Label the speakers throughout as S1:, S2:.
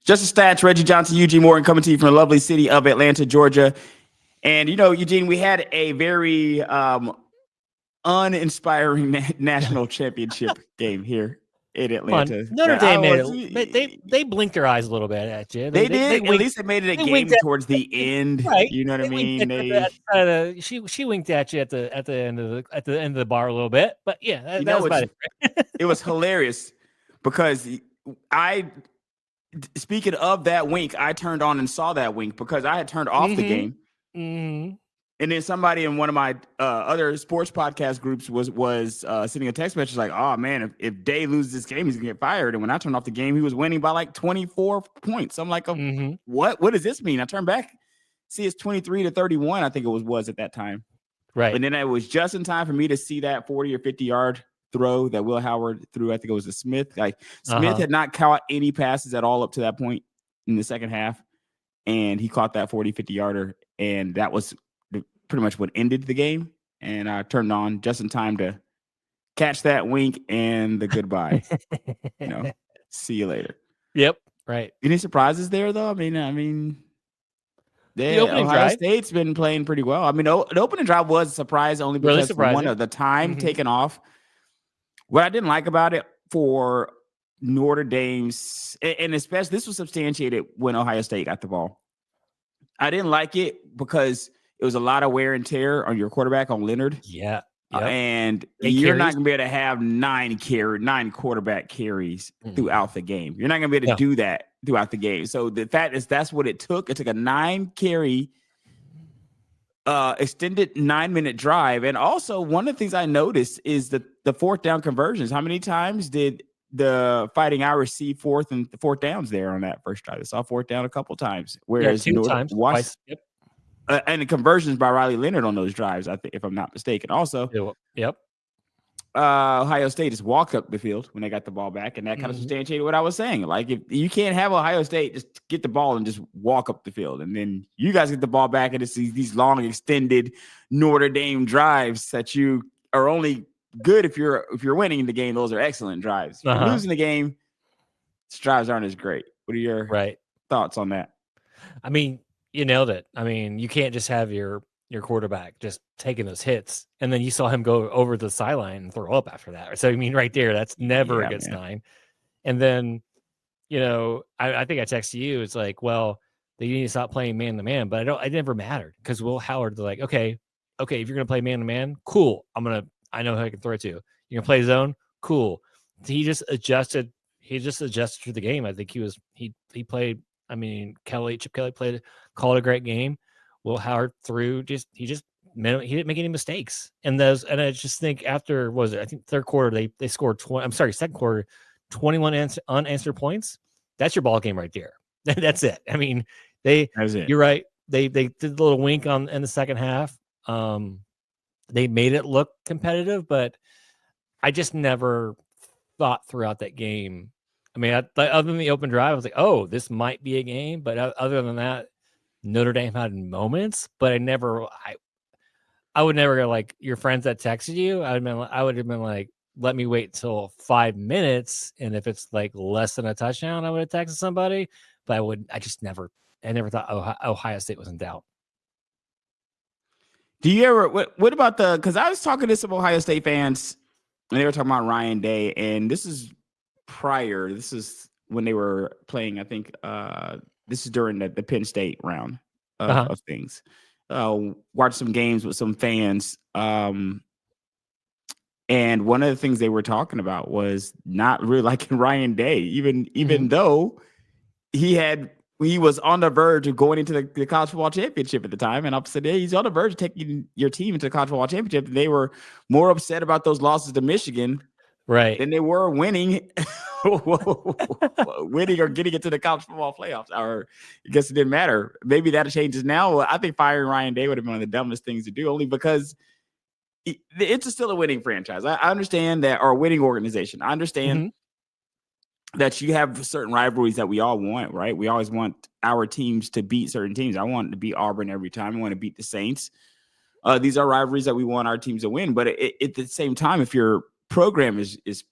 S1: Just a Stats, Reggie Johnson, Eugene Morgan coming to you from the lovely city of Atlanta, Georgia. And, Eugene, we had a very uninspiring national championship game here in
S2: Come on,
S1: Atlanta.
S2: Notre
S1: I
S2: Dame made
S1: was,
S2: it. They blinked their eyes a little bit at you.
S1: they
S2: They
S1: did. At
S2: winked.
S1: least they made it a
S2: They winked
S1: game
S2: at
S1: towards the end.
S2: right.
S1: You know what I
S2: They winked
S1: mean?
S2: she winked at you at the end of the bar a little bit. But yeah, that was about it.
S1: It was hilarious because I, speaking of that wink, I turned on and saw that wink because I had turned off the game.
S2: Mm-hmm.
S1: And then somebody in one of my other sports podcast groups was sending a text message like, "Oh man, if Day loses this game, he's gonna get fired." And when I turned off the game, he was winning by like 24 points. I'm like, what? What does this mean? I turned back, see it's 23-31. I think it was at that time.
S2: Right.
S1: And then it was just in time for me to see that 40 or 50 yard throw that Will Howard threw. I think it was to Smith. Like Smith had not caught any passes at all up to that point in the second half, and he caught that 40, 50 yarder, and that was pretty much what ended the game. And I turned on just in time to catch that wink and the goodbye. See you later.
S2: Yep. Right.
S1: Any surprises there though? I mean,
S2: the opening
S1: Ohio
S2: drive.
S1: State's been playing pretty well. I mean, the opening drive was a surprise only because one of the time taken off. What I didn't like about it for Notre Dame's, and especially this was substantiated when Ohio State got the ball. I didn't like it because it was a lot of wear and tear on your quarterback, on Leonard.
S2: Yeah. Yep.
S1: And you're not going to be able to have nine quarterback carries throughout the game. You're not going to be able to do that throughout the game. So the fact is that's what it took. It took a 9-carry extended 9-minute drive. And also one of the things I noticed is the fourth down conversions. How many times did the Fighting Irish see fourth downs there on that first drive? They saw fourth down a couple times. Whereas
S2: two times. Twice. Yep.
S1: And the conversions by Riley Leonard on those drives, I think, if I'm not mistaken. Also, Ohio State just walked up the field when they got the ball back, and that kind of substantiated what I was saying. Like, if you can't have Ohio State just get the ball and just walk up the field, and then you guys get the ball back, and it's these long, extended Notre Dame drives that you are only good if you're winning the game. Those are excellent drives. If you're losing the game, these drives aren't as great. What are your thoughts on that?
S2: I mean, you nailed it. I mean, you can't just have your quarterback just taking those hits, and then you saw him go over the sideline and throw up after that. So I mean, right there, that's never against 9. And then, I think I texted you. It's like, well, they need to stop playing man to man, but it never mattered because Will Howard's like, okay, if you're gonna play man to man, cool. I know who I can throw it to. You're gonna play zone, cool. He just adjusted. To the game. I think he played. I mean, Chip Kelly called a great game. Will Howard threw he didn't make any mistakes. And I just think after I think third quarter they scored 20. I'm sorry, second quarter 21 unanswered points. That's your ball game right there. That's it. I mean, you're right. They did a little wink in the second half. They made it look competitive, but I just never thought throughout that game. I mean, other than the open drive, I was like, oh, this might be a game. But other than that, Notre Dame had moments, but I would never go like your friends that texted you. I would have been like, let me wait till 5 minutes. And if it's like less than a touchdown, I would have texted somebody, but I never thought Ohio State was in doubt.
S1: Do you ever, what about because I was talking to some Ohio State fans and they were talking about Ryan Day, and this is when they were playing, I think this is during the Penn State round of things. Watched some games with some fans. And one of the things they were talking about was not really liking Ryan Day, even though he was on the verge of going into the college football championship at the time. And upset, he's on the verge of taking your team into the college football championship. And they were more upset about those losses to Michigan,
S2: right,
S1: than they were winning or getting into the college football playoffs. Or I guess it didn't matter. Maybe that changes now. I think firing Ryan Day would have been one of the dumbest things to do, only because it's still a winning franchise. I understand that, or a winning organization. I understand that you have certain rivalries that we all want, right? We always want our teams to beat certain teams. I want to beat Auburn every time. I want to beat the Saints. These are rivalries that we want our teams to win. But at the same time, if your program is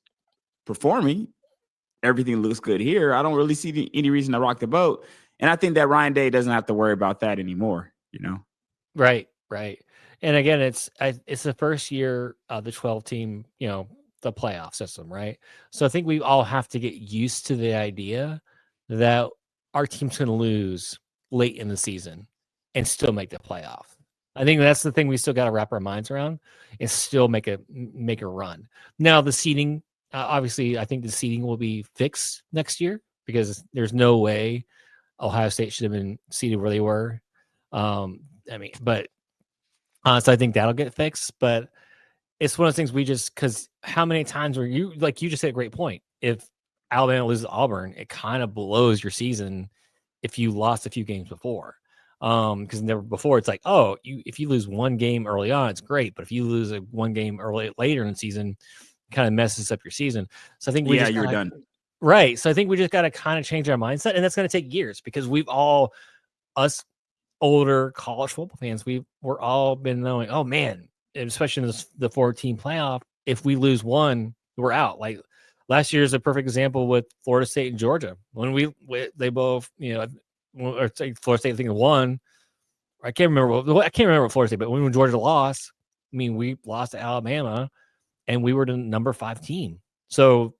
S1: performing, everything looks good here, I don't really see any reason to rock the boat. And I think that Ryan Day doesn't have to worry about that anymore,
S2: Right, right. And again, it's the first year of the 12 team, the playoff system, right? So I think we all have to get used to the idea that our team's going to lose late in the season and still make the playoff. I think that's the thing we still got to wrap our minds around and still make a run. Now the seeding, obviously, I think the seeding will be fixed next year because there's no way Ohio State should have been seeded where they were. But so I think that'll get fixed. But it's one of those things because how many times were you just said a great point. If Alabama loses Auburn, it kind of blows your season if you lost a few games before. Because never before it's like, oh, if you lose one game early on, it's great. But if you lose one game later in the season, it kind of messes up your season. So I think
S1: you're done.
S2: Right. So I think we just got to kind of change our mindset. And that's going to take years because us older college football fans, we're all been knowing, oh man, especially in the 14 playoff, if we lose one, we're out. Like last year is a perfect example with Florida State and Georgia. When they both, or Florida State, I think won. I can't remember what Florida State, but when Georgia lost, we lost to Alabama and we were the number 5 team. So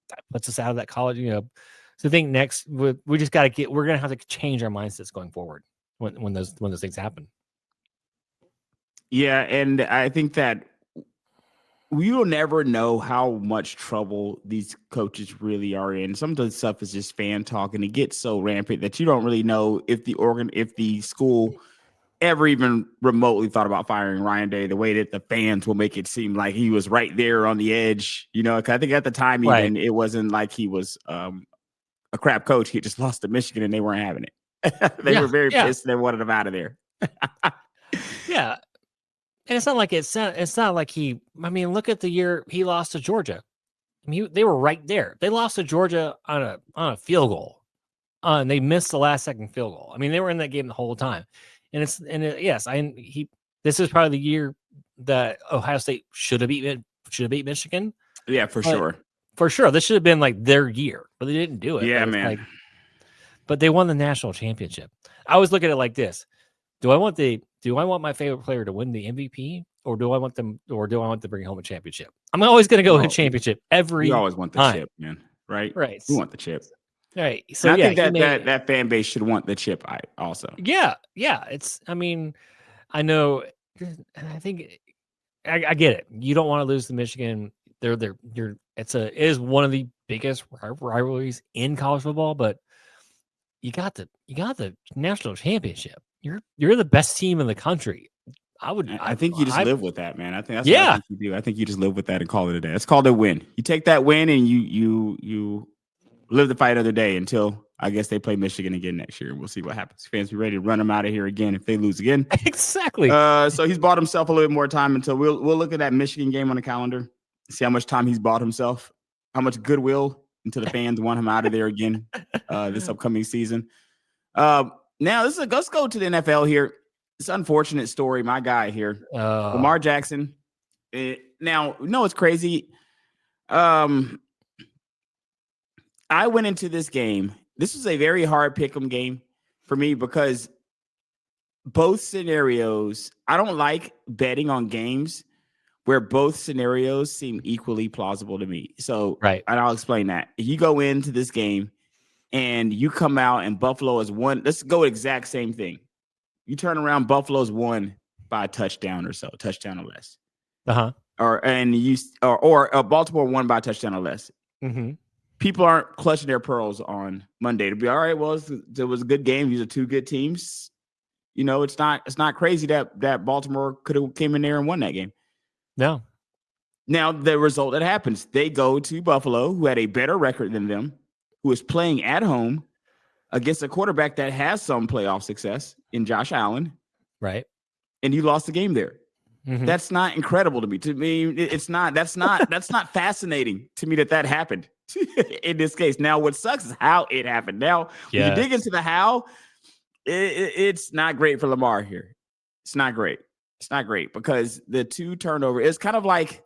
S2: that puts us out of that college, So I think next we just got to we're going to have to change our mindsets going forward when those things happen.
S1: Yeah, and I think that we will never know how much trouble these coaches really are in. Some of the stuff is just fan talk, and it gets so rampant that you don't really know if the school ever even remotely thought about firing Ryan Day, the way that the fans will make it seem like he was right there on the edge. 'Cause I think at the time even it wasn't like he was a crap coach. He just lost to Michigan and they weren't having it. They were very pissed. They wanted him out of there.
S2: Yeah. And it's not like he, look at the year he lost to Georgia. They were right there. They lost to Georgia on a field goal. And they missed the last second field goal. They were in that game the whole time. And this is probably the year that Ohio State should have beat Michigan.
S1: Yeah, for sure.
S2: For sure. This should have been like their year, but they didn't do it.
S1: Yeah, man.
S2: But they won the national championship. I always look at it like this. Do I want my favorite player to win the MVP, or do I want to bring home a championship? I'm always going to go with a championship every time.
S1: You always want the chip, man. Right?
S2: Right.
S1: You want the chip.
S2: Right. So
S1: and I think that fan base should want the chip also.
S2: Yeah. Yeah. I know. I think I get it. You don't want to lose to Michigan. It is one of the biggest rivalries in college football, but you got the national championship. You're the best team in the country.
S1: I think you just live with that, man. I think that's what I think you do. I think you just live with that and call it a day. It's called a win. You take that win and you live the fight another day until I guess they play Michigan again next year. We'll see what happens. Fans be ready to run them out of here again if they lose again.
S2: Exactly.
S1: So he's bought himself a little bit more time until we'll look at that Michigan game on the calendar, see how much time he's bought himself, how much goodwill until the fans want him out of there again this upcoming season. Now let's go to the NFL here. It's an unfortunate story. My guy here, Lamar Jackson. Now, it's crazy. I went into this game. This was a very hard pick'em game for me because both scenarios, I don't like betting on games where both scenarios seem equally plausible to me. So,
S2: right.
S1: And I'll explain that. If you go into this game and you come out and Buffalo is won, let's go exact same thing. You turn around, Buffalo's won by a touchdown or so, touchdown or less.
S2: Uh-huh.
S1: Or Baltimore won by a touchdown or less.
S2: Mm-hmm.
S1: People aren't clutching their pearls on Monday to be all right. Well, it was a good game. These are two good teams. It's not crazy that Baltimore could have came in there and won that game.
S2: No.
S1: Now the result that happens, they go to Buffalo, who had a better record than them, who is playing at home against a quarterback that has some playoff success in Josh Allen.
S2: Right.
S1: And you lost the game there. Mm-hmm. That's not incredible to me. To me, it's not. That's not fascinating to me that happened in this case. Now, what sucks is how it happened. Now, when you dig into the how, it's not great for Lamar here. It's not great. It's not great because the two turnover is kind of like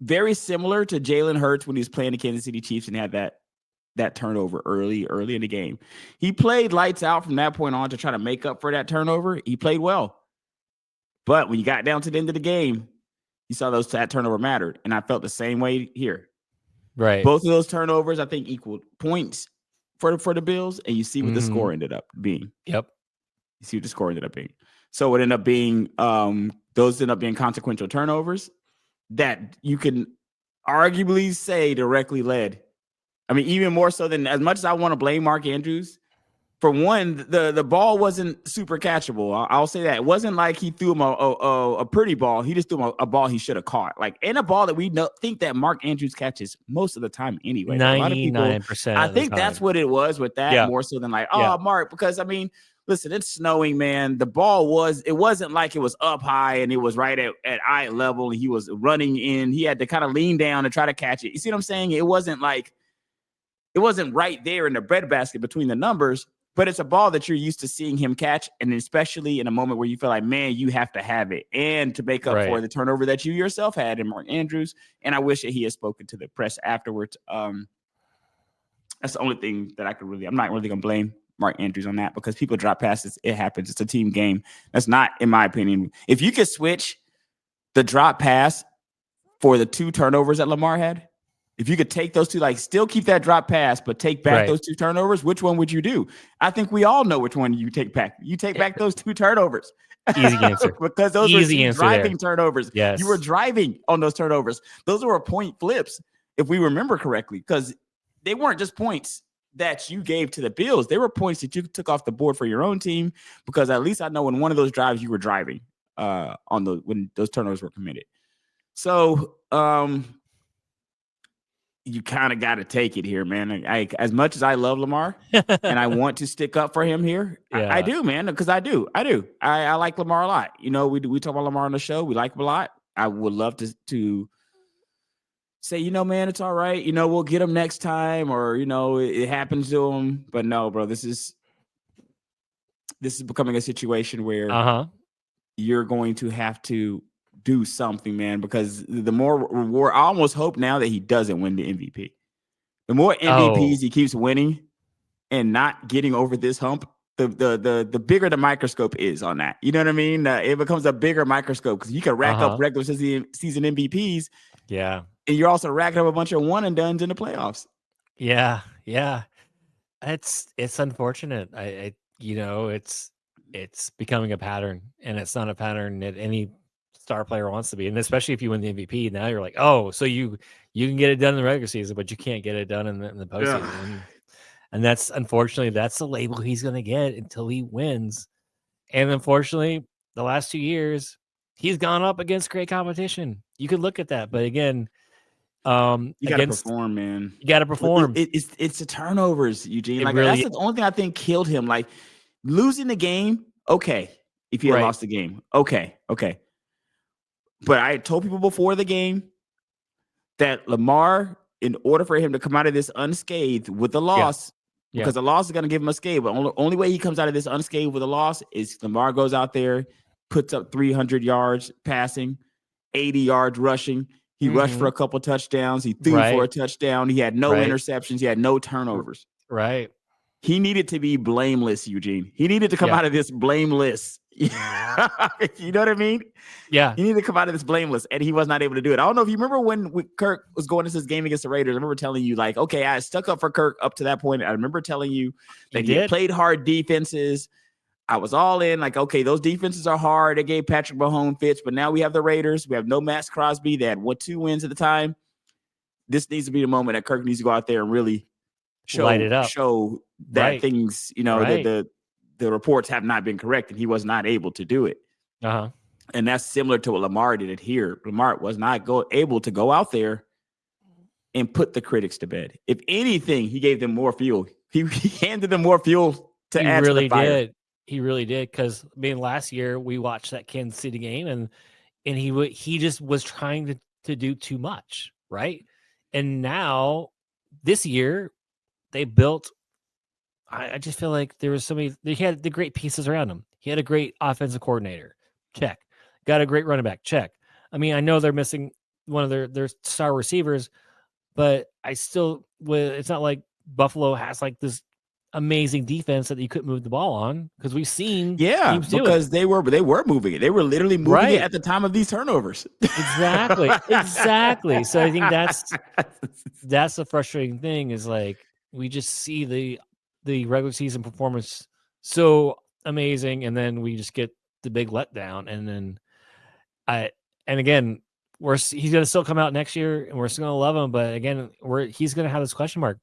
S1: very similar to Jalen Hurts when he was playing the Kansas City Chiefs and had that turnover early in the game. He played lights out from that point on to try to make up for that turnover. He played well. But when you got down to the end of the game, you saw that turnover mattered. And I felt the same way here.
S2: Right.
S1: Both of those turnovers, I think, equaled points for the Bills. And you see what the score ended up being.
S2: Yep.
S1: You see what the score ended up being. So it ended up being those ended up being consequential turnovers that you can arguably say directly led. I mean, even more so than as much as I want to blame Mark Andrews. For one, the ball wasn't super catchable. I'll say that. It wasn't like he threw him a pretty ball. He just threw him a ball he should have caught. Like, in a ball that we think that Mark Andrews catches most of the time anyway.
S2: 99%.
S1: I think that's what it was with that, more so than like, Mark, because I mean, listen, it's snowing, man. The ball it wasn't like it was up high and it was right at eye level. He was running in. He had to kind of lean down and try to catch it. You see what I'm saying? It wasn't right there in the breadbasket between the numbers, but it's a ball that you're used to seeing him catch. And especially in a moment where you feel like, man, you have to have it. And to make up for the turnover that you yourself had in Mark Andrews. And I wish that he had spoken to the press afterwards. That's the only thing that I'm not really going to blame Mark Andrews on that, because people drop passes. It happens. It's a team game. That's not, in my opinion. If you could switch the drop pass for the 2 turnovers that Lamar had, if you could take those 2, like still keep that drop pass, but take back those 2 turnovers, which one would you do? I think we all know which one you take back. You take back those 2 turnovers.
S2: Easy answer.
S1: Because those were 2 driving turnovers.
S2: Yes.
S1: You were driving on those turnovers. Those were point flips, if we remember correctly, because they weren't just points that you gave to the Bills. They were points that you took off the board for your own team, because at least I know in one of those drives you were driving when those turnovers were committed. So you kind of got to take it here, man. As much as I love Lamar and I want to stick up for him here, I do, man, because I do. I like Lamar a lot. You know, we talk about Lamar on the show. We like him a lot. I would love to say, you know, man, it's all right. You know, we'll get him next time, or, you know, it happens to him. But no, bro, this is becoming a situation where you're going to have to do something, man, because the more reward, I almost hope now that he doesn't win the MVP. The more MVPs he keeps winning and not getting over this hump, the bigger the microscope is on that. You know what I mean? It becomes a bigger microscope, because you can rack up regular season MVPs.
S2: Yeah.
S1: And you're also racking up a bunch of one and dones in the playoffs.
S2: Yeah. Yeah. It's unfortunate. It's becoming a pattern, and it's not a pattern that any star player wants to be. And especially if you win the MVP, now you're like, oh, so you can get it done in the regular season, but you can't get it done in the postseason. Yeah. And that's, unfortunately, that's the label he's going to get until he wins. And unfortunately, the last 2 years, he's gone up against great competition. You could look at that, but again,
S1: you got to perform, man.
S2: You got to perform.
S1: It's the turnovers, Eugene. That's the only thing I think killed him. Like, losing the game, okay. If he had lost the game, okay. But I told people before the game that Lamar, in order for him to come out of this unscathed with the loss, because the loss is going to give him a scathe, but only way he comes out of this unscathed with a loss is Lamar goes out there, puts up 300 yards passing, 80 yards rushing. He rushed for a couple touchdowns. He threw for a touchdown. He had no interceptions. He had no turnovers.
S2: Right.
S1: He needed to be blameless, Eugene. He needed to come out of this blameless. You know what I mean?
S2: Yeah.
S1: He needed to come out of this blameless, and he was not able to do it. I don't know if you remember when Kirk was going into this game against the Raiders. I remember telling you, like, okay, I stuck up for Kirk up to that point. I remember telling you that he had played hard defenses. I was all in, like, okay, those defenses are hard. They gave Patrick Mahomes fits, but now we have the Raiders. We have no Max Crosby. They had 2 wins at the time. This needs to be the moment that Kirk needs to go out there and really
S2: light it up.
S1: Show that things, the reports have not been correct, and he was not able to do it. And that's similar to what Lamar did it here. Lamar was not able to go out there and put the critics to bed. If anything, he gave them more fuel. He handed them more fuel to add to the fire.
S2: He really did, because last year we watched that Kansas City game, and he just was trying to do too much, right? And now this year they built. I just feel like there was so many. They had the great pieces around him. He had a great offensive coordinator. Check. Got a great running back. Check. I mean, I know they're missing one of their star receivers, but I still it's not like Buffalo has like this amazing defense that you couldn't move the ball on, because we've seen teams do
S1: because
S2: it.
S1: they were moving it. They were literally moving it at the time of these turnovers.
S2: Exactly. So I think that's the frustrating thing, is like we just see the regular season performance so amazing, and then we just get the big letdown, and then again, he's gonna still come out next year, and we're still gonna love him, but again, he's gonna have this question mark,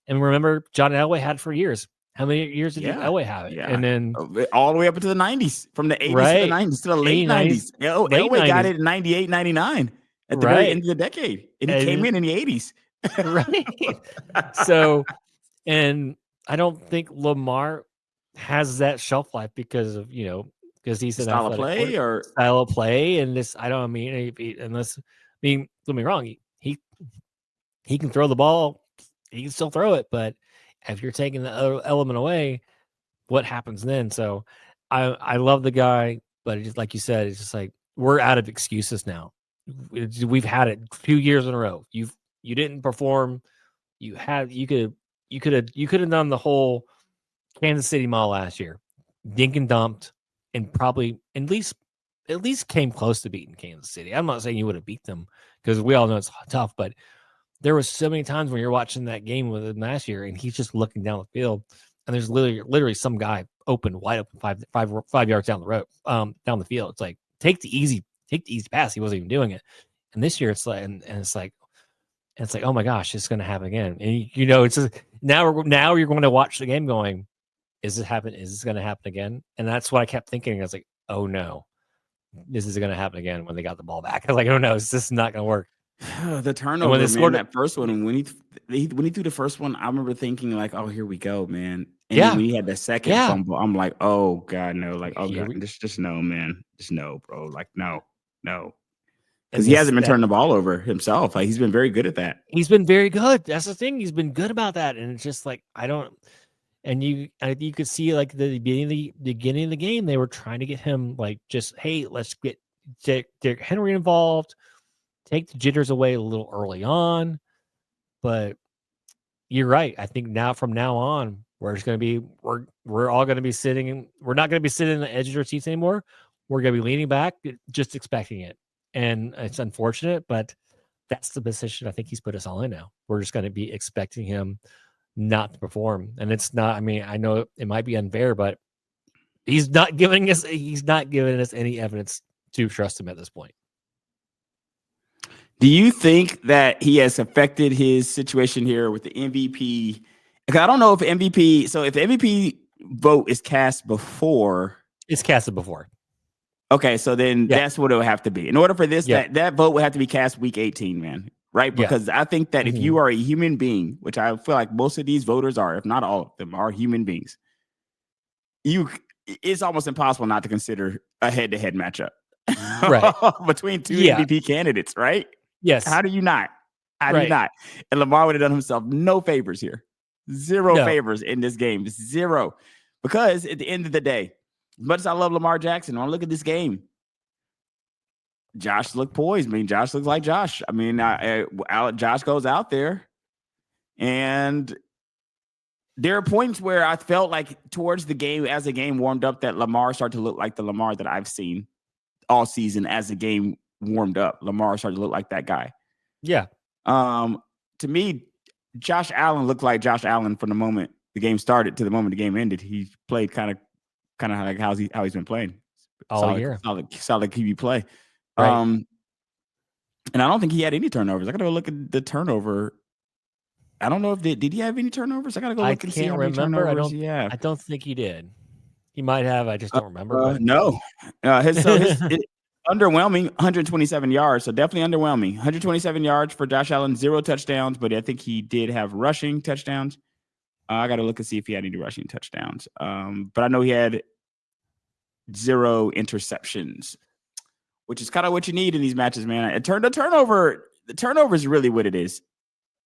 S2: and remember, John Elway had it for years. How many years did Elway have it? And then
S1: all the way up into the 90s, from the 80s to the 90s to the late 90s. Elway got it in 98, 99 at the very end of the decade, and he came in the 80s.
S2: So, and I don't think Lamar has that shelf life because of, because he's an
S1: style of play,
S2: and this, don't mean don't get me wrong, he can throw the ball, he can still throw it, but if you're taking the element away, what happens then? So I love the guy, but it's just like you said, it's just like we're out of excuses now. We've had it 2 years in a row. You didn't perform. You could have done the whole Kansas City Mall last year, dink and dumped, and probably at least came close to beating Kansas City. I'm not saying you would have beat them, because we all know it's tough, but there was so many times when you're watching that game with him last year, and he's just looking down the field, and there's literally some guy wide open 5 yards down the road, down the field. It's like, take the easy pass. He wasn't even doing it. And this year it's like, and it's like, oh my gosh, it's going to happen again. And it's just, now you're going to watch the game going, is this going to happen again? And that's what I kept thinking. I was like, oh no, this is going to happen again when they got the ball back. I was like, oh no, this is not going to work.
S1: The turnover, when man, that first one, when he threw the first one, I remember thinking like, oh, here we go, man. And then when he had the second fumble, I'm like, oh God, no. Like, oh God, just no, man. Just no, bro. Like, no. Because he hasn't been turning the ball over himself. Like, he's been very good at that.
S2: He's been very good. That's the thing. He's been good about that. And it's just like, and you could see like the beginning of the game, they were trying to get him like, just, hey, let's get Derrick Henry involved, take the jitters away a little early on. But you're right. I think from now on, we're just going to be, we're all going to be sitting, we're not going to be sitting in the edge of our seats anymore. We're going to be leaning back, just expecting it. And it's unfortunate, but that's the position I think he's put us all in now. We're just going to be expecting him not to perform. And it's not, I know it might be unfair, but he's not giving us any evidence to trust him at this point.
S1: Do you think that he has affected his situation here with the MVP? Because I don't know if MVP. So if the MVP vote is cast before,
S2: it's casted before.
S1: Okay, so then that's what it would have to be. In order for this, that vote would have to be cast week 18, man. Right? Because I think that if you are a human being, which I feel like most of these voters are, if not all of them are human beings, it's almost impossible not to consider a head-to-head matchup between two MVP candidates, right?
S2: Yes.
S1: How do you not? How do you not? And Lamar would have done himself no favors here. Zero favors in this game. Zero. Because at the end of the day, as much as I love Lamar Jackson, when I look at this game, Josh looked poised. Josh looks like Josh. Josh goes out there, and there are points where I felt like towards the game, as the game warmed up, that Lamar started to look like the Lamar that I've seen all season. As the game warmed up, Lamar started to look like that guy.
S2: Yeah.
S1: To me, Josh Allen looked like Josh Allen from the moment the game started to the moment the game ended. He played kind of like how he's been playing
S2: all year.
S1: Solid QB play.
S2: Right.
S1: And I don't think he had any turnovers. I got to go look at the turnover. I don't know if did he have any turnovers? I got to go look and see how many turnovers he had.
S2: I don't think he did. He might have. I just don't remember.
S1: No. His underwhelming 127 yards. So definitely underwhelming. 127 yards for Josh Allen, 0 touchdowns, but I think he did have rushing touchdowns. I got to look and see if he had any rushing touchdowns. But I know he had 0 interceptions, which is kind of what you need in these matches, man. The turnover is really what it is,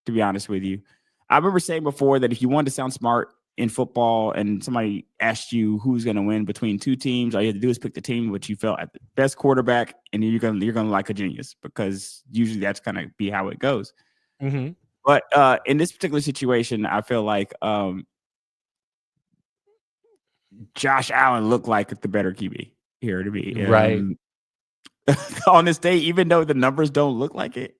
S1: to be honest with you. I remember saying before that if you wanted to sound smart, in football and somebody asked you who's going to win between two teams, all you have to do is pick the team which you felt at the best quarterback, and you're gonna like a genius, because usually that's kind of be how it goes.
S2: Mm-hmm.
S1: But in this particular situation, I feel like Josh Allen looked like the better QB here to me.
S2: Right.
S1: On this day, even though the numbers don't look like it,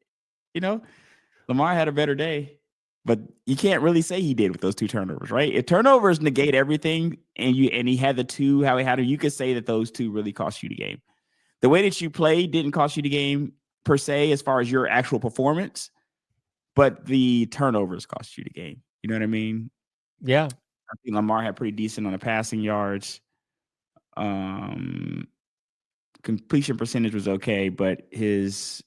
S1: Lamar had a better day. But you can't really say he did with those 2 turnovers, right? If turnovers negate everything, and he had the 2, how he had it, you could say that those 2 really cost you the game. The way that you played didn't cost you the game per se, as far as your actual performance, but the turnovers cost you the game. You know what I mean?
S2: Yeah.
S1: I think Lamar had pretty decent on the passing yards. Completion percentage was okay, but the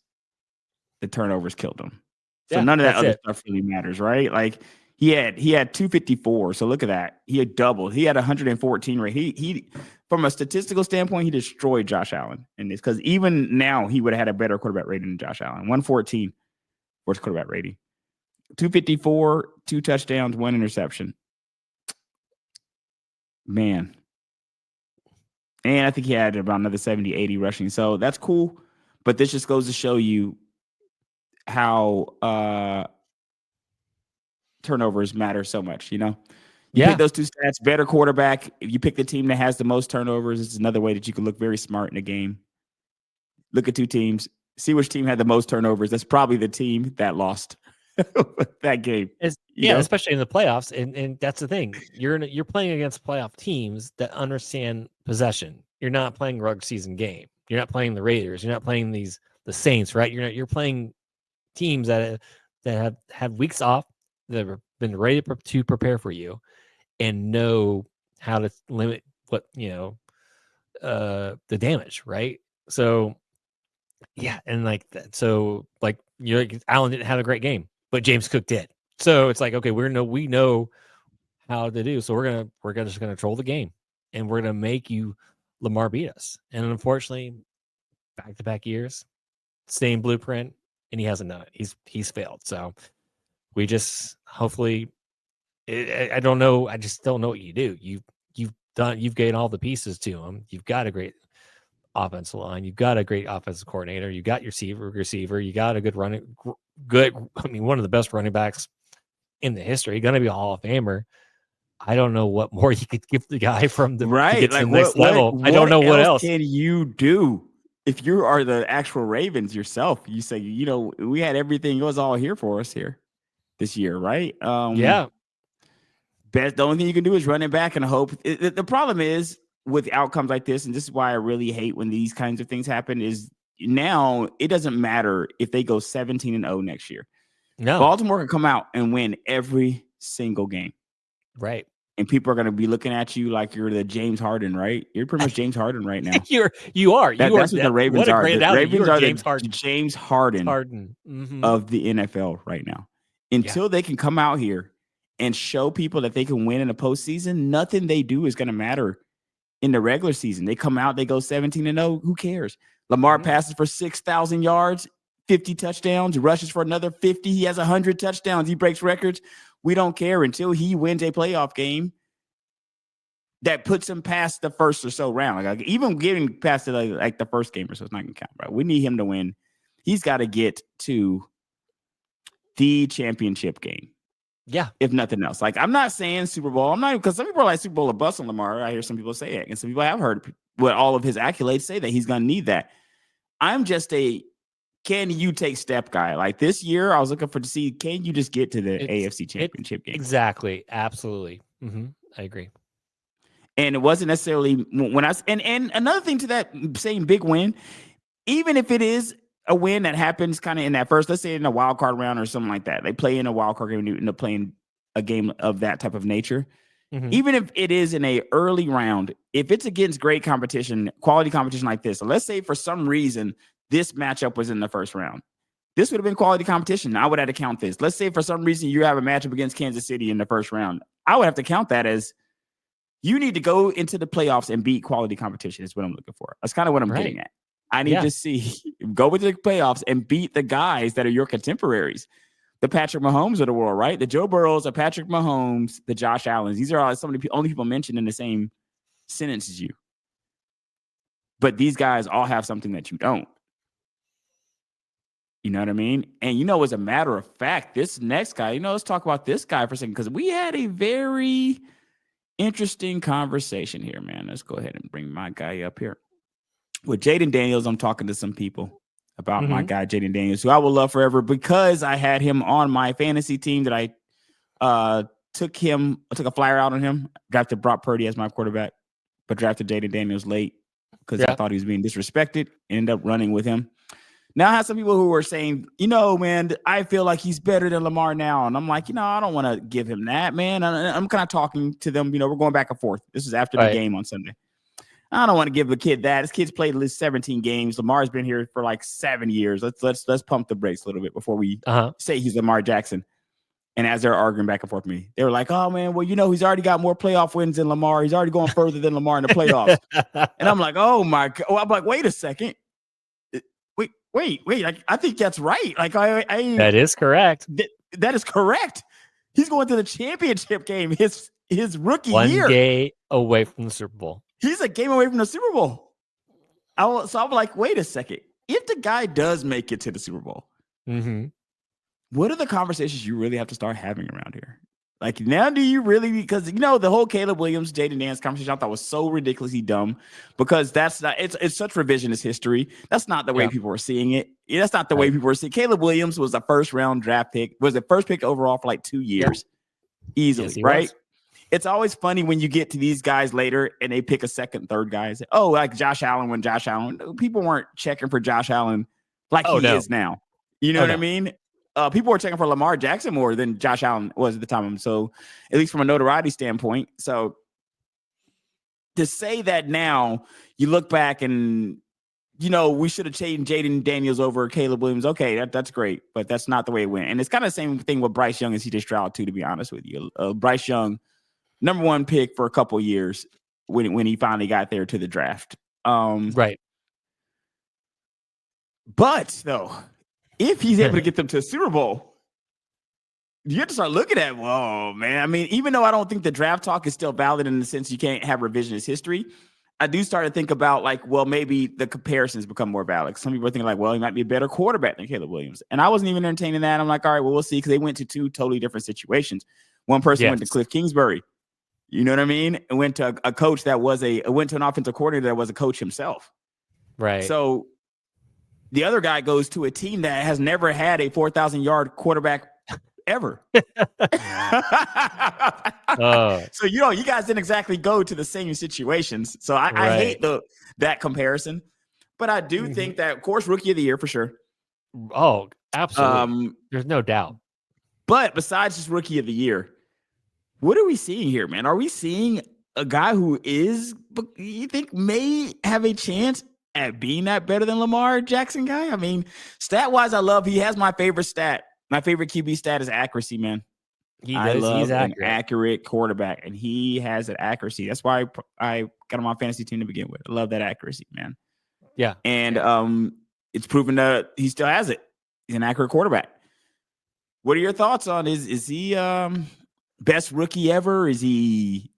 S1: turnovers killed him. So none of that other stuff really matters, right? Like he had 254. So look at that. He had doubled. He had 114 rate. He from a statistical standpoint, he destroyed Josh Allen in this, because even now he would have had a better quarterback rating than Josh Allen. 114 worst quarterback rating. 254, 2 touchdowns, 1 interception. Man. And I think he had about another 70, 80 rushing. So that's cool. But this just goes to show you how turnovers matter so much, You pick those 2 stats, better quarterback. If you pick the team that has the most turnovers, it's another way that you can look very smart in a game. Look at 2 teams, see which team had the most turnovers. That's probably the team that lost that game.
S2: Especially in the playoffs. And that's the thing. You're playing against playoff teams that understand possession. You're not playing a regular season game. You're not playing the Raiders. You're not playing the Saints, right? You're playing teams that have had weeks off, that have been ready to prepare for you and know how to limit what the damage, right? So and like that. So like Allen didn't have a great game, but James Cook did. So it's like, okay, we know how to do. So we're just gonna control the game, and we're gonna make Lamar beat us. And unfortunately, back-to-back years, same blueprint, and he hasn't done it. He's failed. So we just hopefully, I don't know. I just don't know what you do. You've gained all the pieces to him. You've got a great offensive line. You've got a great offensive coordinator. You got your receiver. You got a good one of the best running backs in the history. Going to be a Hall of Famer. I don't know what more you could give the guy to get to the next level. I don't know what else
S1: can you do. If you are the actual Ravens yourself, you say, we had everything. It was all here for us here this year, right? The only thing you can do is run it back and hope. The problem is with outcomes like this, and this is why I really hate when these kinds of things happen, is now it doesn't matter if they go 17-0 next year.
S2: No.
S1: Baltimore can come out and win every single game.
S2: Right.
S1: And people are going to be looking at you like you're the James Harden, right? You're pretty much James Harden right now.
S2: you are.
S1: That's what the Ravens are. The Ravens are
S2: the
S1: James Harden
S2: mm-hmm.
S1: of the NFL right now. Until they can come out here and show people that they can win in the postseason, nothing they do is going to matter in the regular season. They come out, they go 17-0. Who cares? Lamar passes for 6,000 yards, 50 touchdowns, rushes for another 50. He has 100 touchdowns. He breaks records. We don't care until he wins a playoff game that puts him past the first or so round. Like even getting past the first game or so, it's not going to count, right? We need him to win. He's got to get to the championship game.
S2: Yeah.
S1: If nothing else. Like, I'm not saying Super Bowl. I'm not, because some people are like Super Bowl or bust on Lamar. I hear some people say it. And some people have heard what all of his accolades say that he's going to need that. I'm just can you take step guy? Like this year, I was looking to see, can you just get to the AFC championship game?
S2: Exactly. Absolutely. Mm-hmm. I agree.
S1: And it wasn't necessarily when and another thing to that same big win, even if it is a win that happens kind of in that first, let's say in a wild card round or something like that. They play in a wild card game and end up playing a game of that type of nature. Mm-hmm. Even if it is in a early round, if it's against great competition, quality competition like this, so let's say for some reason this matchup was in the first round, this would have been quality competition. I would have to count this. Let's say for some reason you have a matchup against Kansas City in the first round. I would have to count that as you need to go into the playoffs and beat quality competition is what I'm looking for. That's kind of what I'm getting at. I need to see, go into the playoffs and beat the guys that are your contemporaries. the Patrick Mahomes of the world, right? The Joe Burrows, the Patrick Mahomes, the Josh Allens. These are all some of the only people mentioned in the same sentence as you. But these guys all have something that you don't. You know what I mean? And as a matter of fact, this next guy, let's talk about this guy for a second, because we had a very interesting conversation here, man. Let's go ahead and bring my guy up here. With Jaden Daniels, I'm talking to some people about my guy, Jaden Daniels, who I will love forever because I had him on my fantasy team that I took a flyer out on him, drafted Brock Purdy as my quarterback, but drafted Jaden Daniels late because I thought he was being disrespected, ended up running with him. Now I have some people who are saying, man, I feel like he's better than Lamar now. And I'm like, I don't want to give him that, man. I'm kind of talking to them, we're going back and forth. This is after the game on Sunday. I don't want to give the kid that. This kid's played at least 17 games. Lamar's been here for like 7 years. Let's pump the brakes a little bit before we say he's Lamar Jackson. And as they're arguing back and forth with me, they were like, oh, man, well, he's already got more playoff wins than Lamar. He's already going further than Lamar in the playoffs. And I'm like, oh, my God. I'm like, wait a second. Wait. I think that's right. Like,
S2: that is correct.
S1: That is correct. He's going to the championship game. His rookie year.
S2: 1 game away from the Super Bowl.
S1: He's a game away from the Super Bowl. So I'm like, wait a second. If the guy does make it to the Super Bowl, what are the conversations you really have to start having around here? Like, now do you really, because, the whole Caleb Williams, Jaden Daniels conversation I thought was so ridiculously dumb, because that's not, it's such revisionist history. That's not the way people are seeing it. That's not the way people are seeing it. Caleb Williams was a first round draft pick, was the first pick overall for like 2 years. Easily, yes, right? Was. It's always funny when you get to these guys later and they pick a second, third guy. Say, oh, like Josh Allen when Josh Allen. People weren't checking for Josh Allen like he is now. You know what I mean? People were checking for Lamar Jackson more than Josh Allen was at the time. So at least from a notoriety standpoint. So to say that now you look back and, we should have changed Jaden Daniels over Caleb Williams. Okay, that's great, but that's not the way it went. And it's kind of the same thing with Bryce Young and CJ Stroud too, to be honest with you. Bryce Young, number 1 pick for a couple years when he finally got there to the draft.
S2: Right.
S1: But though, if he's able to get them to a Super Bowl, you have to start looking at, whoa, man. I mean, even though I don't think the draft talk is still valid in the sense you can't have revisionist history, I do start to think about like, well, maybe the comparisons become more valid. Some people are thinking like, well, he might be a better quarterback than Caleb Williams. And I wasn't even entertaining that. I'm like, all right, well, we'll see, because they went to 2 totally different situations. One person went to Cliff Kingsbury. You know what I mean? And went to a coach that went to an offensive coordinator that was a coach himself.
S2: Right.
S1: So the other guy goes to a team that has never had a 4,000-yard quarterback ever. So, you guys didn't exactly go to the same situations. So I hate that comparison. But I do think that, of course, rookie of the year for sure.
S2: Oh, absolutely. There's no doubt.
S1: But besides just rookie of the year, what are we seeing here, man? Are we seeing a guy who you think may have a chance at being that better than Lamar Jackson guy? I mean, stat-wise, he has my favorite stat. My favorite QB stat is accuracy, man. He's an accurate quarterback, and he has that accuracy. That's why I got him on fantasy team to begin with. I love that accuracy, man.
S2: Yeah.
S1: And it's proven that he still has it. He's an accurate quarterback. What are your thoughts on is he best rookie ever? Is he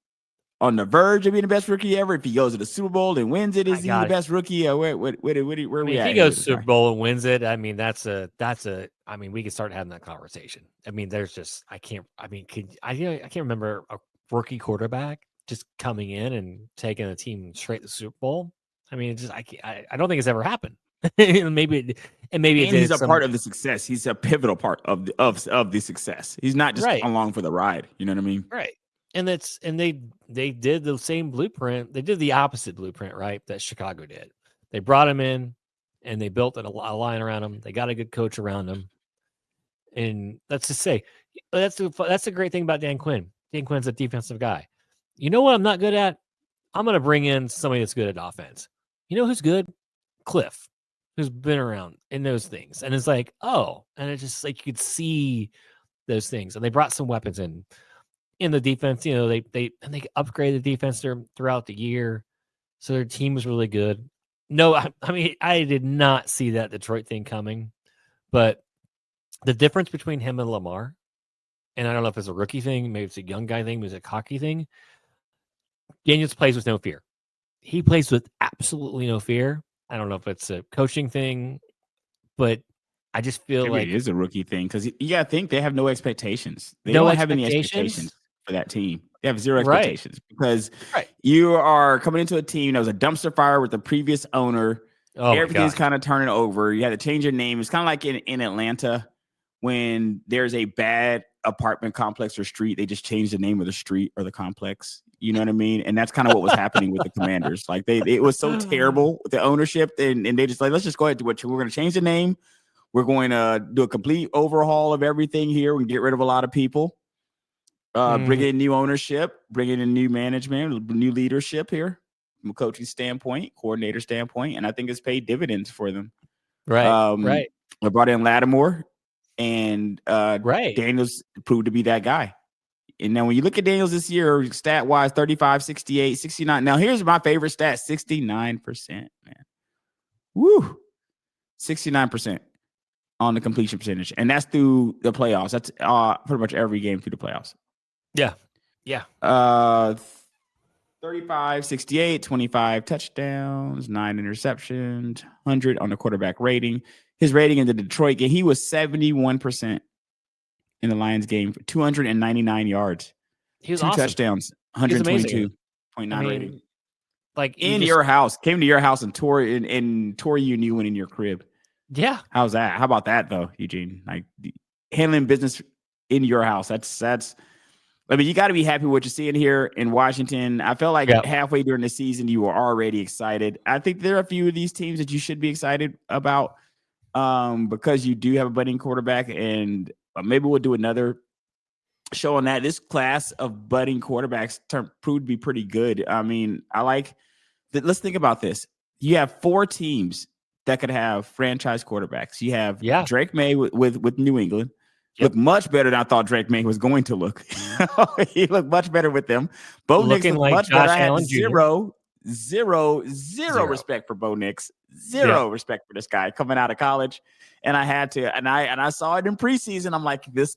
S1: on the verge of being the best rookie ever? If he goes to the Super Bowl and wins it, is he the best rookie? Where we at?
S2: If he goes to Super Bowl and wins it, I mean, I mean, we can start having that conversation. I mean, I can't remember a rookie quarterback just coming in and taking a team straight to the Super Bowl. I mean, I don't think it's ever happened. maybe
S1: he's a part of the success. He's a pivotal part of the success. He's not just along for the ride. You know what I mean?
S2: Right. And they did the same blueprint. They did the opposite blueprint, right? That Chicago did. They brought him in and they built a line around him. They got a good coach around him. And let's just say that's the great thing about Dan Quinn. Dan Quinn's a defensive guy. You know what I'm not good at? I'm going to bring in somebody that's good at offense. You know who's good? Cliff, who's been around in those things. And it's like, oh, and it's just like you could see those things. And they brought some weapons in the defense. You know, they upgraded the defense throughout the year. So their team was really good. No, I mean, I did not see that Detroit thing coming, but The difference between him and Lamar, and I don't know if it's a rookie thing, maybe it's a young guy thing, maybe it's a cocky thing. Daniels plays with no fear. He plays with absolutely no fear. I don't know if it's a coaching thing, but I just feel
S1: Maybe
S2: like
S1: it is a rookie thing because you got to think they have no expectations. They
S2: no
S1: don't have any expectations
S2: expectations.
S1: for that team. They have zero
S2: Right.
S1: expectations because
S2: Right.
S1: you are coming into a team that was a dumpster fire with the previous owner.
S2: Oh my
S1: Everything's
S2: gosh.
S1: kind of turning over. You had to change your name. It's kind of like in Atlanta when there's a bad apartment complex or street, they just change the name of the street or the complex. You know what I mean? And that's kind of what was happening with the Commanders. Like it was so terrible with the ownership, and they just like, let's just go ahead and do what we're going to change the name. We're going to do a complete overhaul of everything here. We can get rid of a lot of people. Bring in new ownership, bring in new management, new leadership here from a coaching standpoint, coordinator standpoint, and I think it's paid dividends for them.
S2: Right.
S1: I brought in Lattimore, and
S2: Right.
S1: Daniels proved to be that guy. And now when you look at Daniels this year, stat-wise, 35, 68, 69. Now, here's my favorite stat, 69%, man. Woo! 69% on the completion percentage. And that's through the playoffs. That's pretty much every game through the playoffs.
S2: Yeah. Yeah.
S1: 35, 68, 25 touchdowns, 9 interceptions, 100 on the quarterback rating. His rating in the Detroit game, he was 71% in the Lions game for 299 yards.
S2: He was
S1: 2
S2: awesome.
S1: touchdowns,
S2: He was amazing.
S1: 122.9 rating.
S2: Like
S1: In your house, came to your house and tore you new one in your crib.
S2: Yeah.
S1: How's that? How about that though, Eugene? Like handling business in your house. That's I mean, you got to be happy with what you're seeing here in Washington. I felt like halfway during the season, you were already excited. I think there are a few of these teams that you should be excited about because you do have a budding quarterback, and maybe we'll do another show on that. This class of budding quarterbacks proved to be pretty good. I mean, I like that. Let's think about this. You have 4 teams that could have franchise quarterbacks. You have Drake May with New England. Looked much better than I thought Drake May was going to look. He looked much better with them. Bo Nix looked like much
S2: Josh
S1: better. I had
S2: Allen
S1: zero respect for Bo Nix. Zero respect for this guy coming out of college. And I had to, and I saw it in preseason. I'm like, this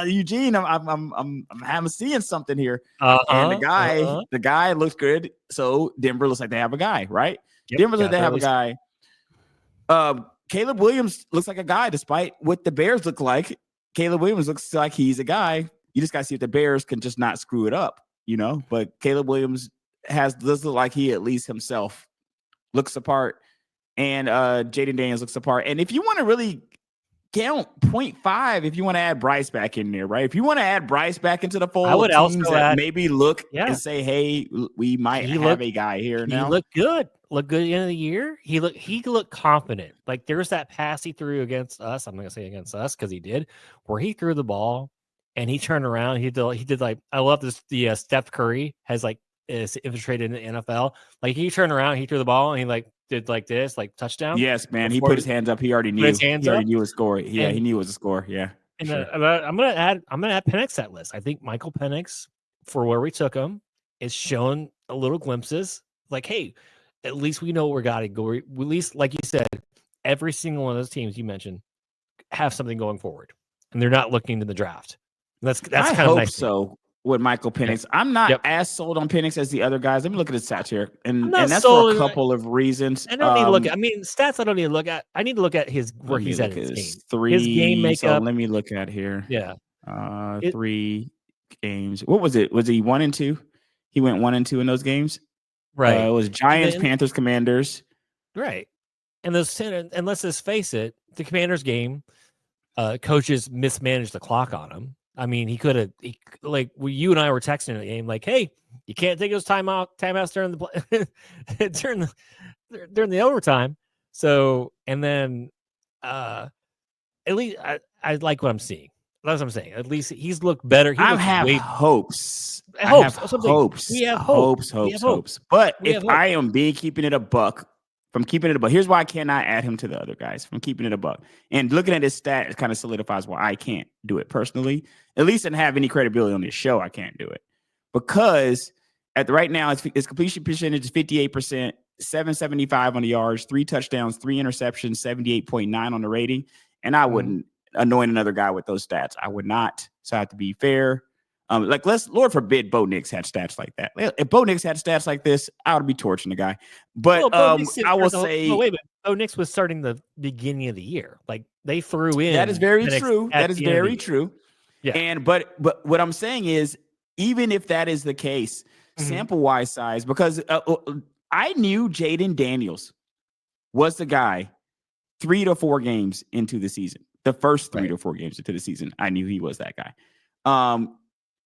S1: Eugene, I'm seeing something here. And the guy looks good. So Denver looks like they have a guy, right? Denver looks like they have a guy. Caleb Williams looks like a guy, despite what the Bears look like. Caleb Williams looks like he's a guy. You just got to see if the Bears can just not screw it up, you know. But Caleb Williams does look like he at least himself looks apart, and Jaden Daniels looks apart. And if you want to really count 0.5, if you want to add Bryce back in there, right? If you want to add Bryce back into the fold,
S2: I would also add,
S1: maybe look and say, hey, we might have a guy here now.
S2: He looked good. Looked good at the end of the year. He looked confident. Like there's that pass he threw against us. I'm not gonna say against us because he did, where he threw the ball and he turned around. He did like I love this. The Steph Curry is infiltrated in the NFL. Like he turned around, he threw the ball, and he like did like this, like touchdown.
S1: Yes, man. He put his hands up. He already knew. He already knew his score. Yeah, he knew it was a score. Yeah.
S2: And sure. I'm gonna add Penix to that list. I think Michael Penix, for where we took him, is showing a little glimpses. Like, hey, at least we know where we got to go. At least, like you said, every single one of those teams you mentioned have something going forward, and they're not looking to the draft. That's kind of nice.
S1: So with Michael Penix, I'm not as sold on Penix as the other guys. Let me look at his stats here, and that's for a couple of reasons.
S2: I don't need to look at. I mean, stats. I don't need to look at. I need to look at where he's at in his game. His game makeup.
S1: So let me look at here.
S2: Yeah.
S1: 3 games. What was it? Was he 1-2? He went 1-2 in those games.
S2: Right.
S1: It was Giants, Panthers, Commanders.
S2: Right. And let's just face it, the Commanders game, coaches mismanaged the clock on him. I mean, he could have, you and I were texting in the game, like, hey, you can't take those timeouts during the during the overtime. So, and then at least I like what I'm seeing. That's what I'm saying. At least he's looked better.
S1: I have hopes. We have hopes. But if I am keeping it a buck, here's why I cannot add him to the other guys. From keeping it a buck. And looking at his stat, it kind of solidifies why I can't do it personally. At least and have any credibility on this show, I can't do it. Because right now, his completion percentage is 58%, 775 on the yards, 3 touchdowns, 3 interceptions, 78.9 on the rating. And I wouldn't anoint another guy with those stats. I would not. So I have to be fair. Like, Lord forbid Bo Nix had stats like that. If Bo Nix had stats like this, I would be torching the guy. But I will say,
S2: wait, but Bo Nix was starting the beginning of the year. Like, they threw in.
S1: That is very true. That is very true.
S2: Yeah.
S1: But what I'm saying is, even if that is the case, sample wise size, because I knew Jaden Daniels was the guy 3 to 4 games into the season. The first 3 to 4 games into the season, I knew he was that guy.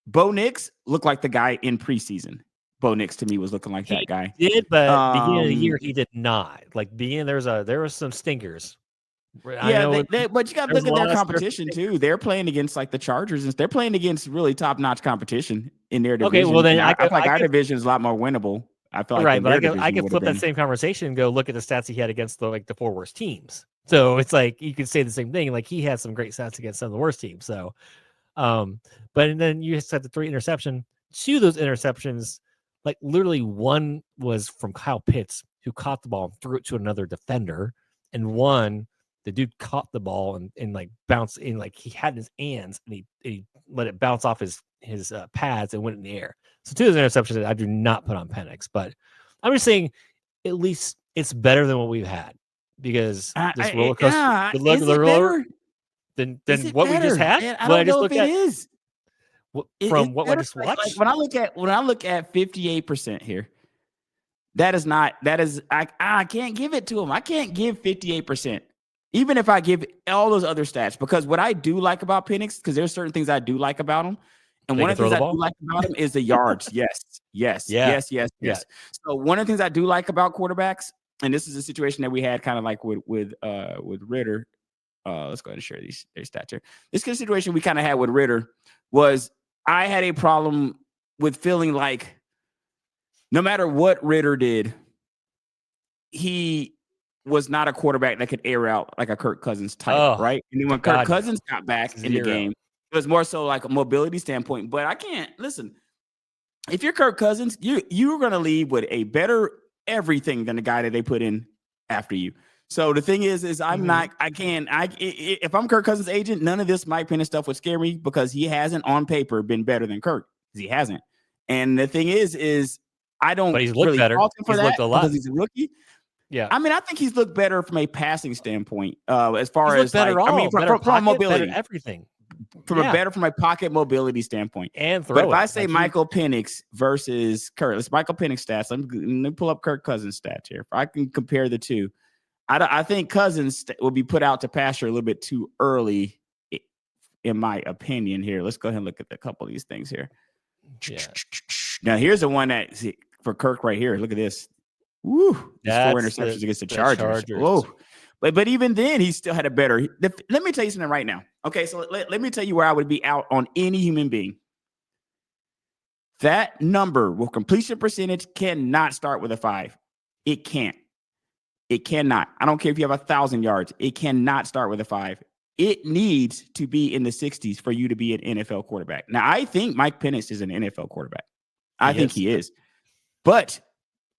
S1: Bo Nix looked like the guy in preseason. Bo Nix to me was looking like that guy.
S2: He did, but beginning of the year he did not. Like, there was some stinkers.
S1: Yeah, but you got to look at their competition too. They're playing against like the Chargers, and they're playing against really top-notch competition in their division. Okay, well then I feel like our division is a lot more winnable. I feel like
S2: but I could flip that same conversation and go look at the stats he had against the 4 worst teams. So it's like you could say the same thing. Like, he had some great stats against some of the worst teams. So, but then you just had the 3 interception. 2 of those interceptions, like literally one was from Kyle Pitts, who caught the ball and threw it to another defender, and one, the dude caught the ball and like bounced in, like he had his hands and he let it bounce off his pads and went in the air. So 2 of those interceptions that I do not put on Penix, but I'm just saying at least it's better than what we've had, because this roller coaster than what we just had.
S1: I don't know if it is.
S2: From what I just watched.
S1: Like, when I look at 58% here, I can't give it to him. I can't give 58%. Even if I give all those other stats, because what I do like about Penix, because there's certain things I do like about him. And one of the things I do like about him is the yards. Yes. So one of the things I do like about quarterbacks, and this is a situation that we had kind of like with Ritter. Let's go ahead and share their stats here. This situation we kind of had with Ritter was I had a problem with feeling like no matter what Ritter did, he was not a quarterback that could air out like a Kirk Cousins type, right? And then when Kirk Cousins got back in the game, it was more so like a mobility standpoint. But I can't listen. If you're Kirk Cousins, you're going to leave with a better everything than the guy that they put in after you. So the thing is if I'm Kirk Cousins' agent, none of this Mike Penix stuff would scare me, because he hasn't on paper been better than Kirk. He hasn't. And the thing is I don't really fault him for that because he's a rookie.
S2: Yeah,
S1: I mean, I think he's looked better from a passing standpoint, as far as
S2: better
S1: like, from mobility,
S2: everything.
S1: From a pocket mobility standpoint.
S2: And
S1: but if I say Michael Penix versus Kirk, let's Michael Penix stats. Let me pull up Kirk Cousins stats here. If I can compare the two, I think Cousins will be put out to pasture a little bit too early, in my opinion. Here, let's go ahead and look at a couple of these things here.
S2: Yeah.
S1: Now, here's the one that for Kirk right here. Look at this. Woo! 4 interceptions against the Chargers. Whoa! But even then, he still had a better. Let me tell you something right now. Okay, so let me tell you where I would be out on any human being. That number, completion percentage, cannot start with a 5. It can't. It cannot. I don't care if you have 1,000 yards. It cannot start with a 5. It needs to be in the 60s for you to be an NFL quarterback. Now, I think Mike Penix is an NFL quarterback. I think he is. But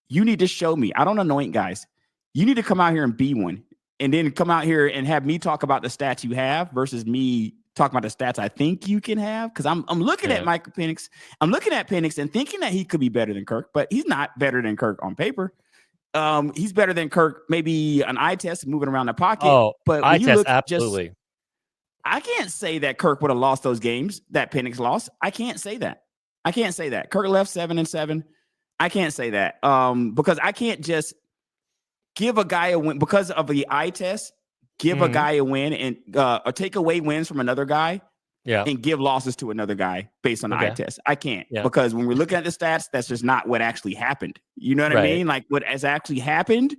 S1: you need to show me. I don't anoint guys. You need to come out here and be one. And then come out here and have me talk about the stats you have versus me talking about the stats I think you can have. Because I'm looking at Michael Penix. I'm looking at Penix and thinking that he could be better than Kirk, but he's not better than Kirk on paper. He's better than Kirk, maybe an eye test moving around the pocket. But when you look, absolutely. I can't say that Kirk would have lost those games that Penix lost. I can't say that. Kirk left 7-7. I can't say that because I can't just give a guy a win because of the eye test. Give a guy a win and or take away wins from another guy, and give losses to another guy based on the eye test. I can't because when we're looking at the stats, that's just not what actually happened. You know what I mean? Like what has actually happened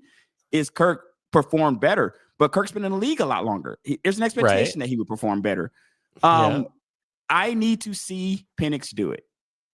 S1: is Kirk performed better, but Kirk's been in the league a lot longer. There's an expectation that he would perform better. I need to see Penix do it.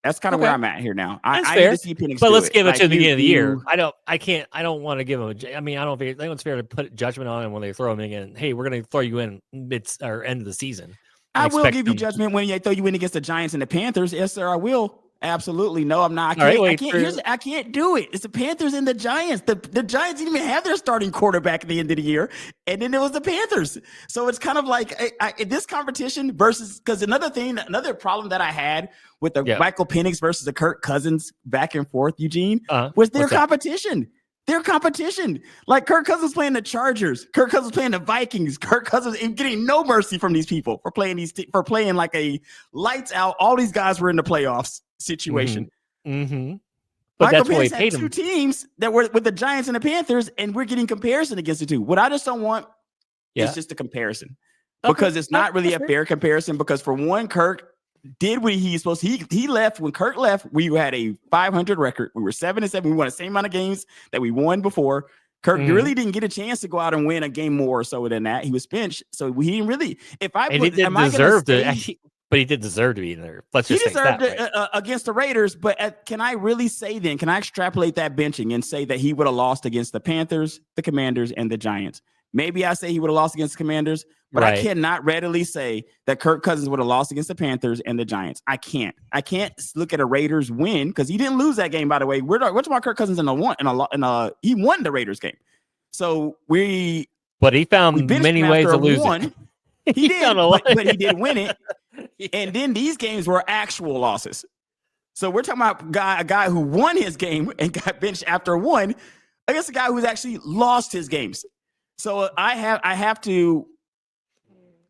S1: That's kind of where I'm at here now. I need to see Penix.
S2: But let's give it to the beginning of the year. I don't want to give him. I mean, I don't think it's fair to put judgment on him when they throw him in. Hey, we're going to throw you in end of the season.
S1: I will give you judgment when they throw you in against the Giants and the Panthers. Yes, sir, I will. Absolutely. No, I'm not. I can't do it. It's the Panthers and the Giants. The Giants didn't even have their starting quarterback at the end of the year. And then it was the Panthers. So it's kind of like this competition versus, because another problem that I had with the Michael Penix versus the Kirk Cousins back and forth, Eugene, was their competition. Their competition. Like Kirk Cousins playing the Chargers, Kirk Cousins playing the Vikings, Kirk Cousins and getting no mercy from these people for playing like a lights out. All these guys were in the playoffs situation.
S2: Mm-hmm.
S1: But Michael Penix had two teams that were with the Giants and the Panthers, and we're getting comparison against the two. What I just don't want is just a comparison, because it's not really a fair comparison. Because for one, Kirk did what he's supposed to. He left when Kirk left. We had a 500 record. We were 7-7. We won the same amount of games that we won before. Kirk really didn't get a chance to go out and win a game more or so than that. He was benched, so he didn't really. But he did deserve
S2: to be there. Let's
S1: just
S2: say
S1: deserved it against the Raiders. But can I really say then? Can I extrapolate that benching and say that he would have lost against the Panthers, the Commanders, and the Giants? Maybe I say he would have lost against the Commanders, but I cannot readily say that Kirk Cousins would have lost against the Panthers and the Giants. I can't look at a Raiders win, because he didn't lose that game, by the way. We're talking about Kirk Cousins he won the Raiders game. So
S2: but he found many ways to lose it.
S1: He did, but he did win it. And then these games were actual losses. So we're talking about a guy who won his game and got benched after one against a guy who's actually lost his games. So I have to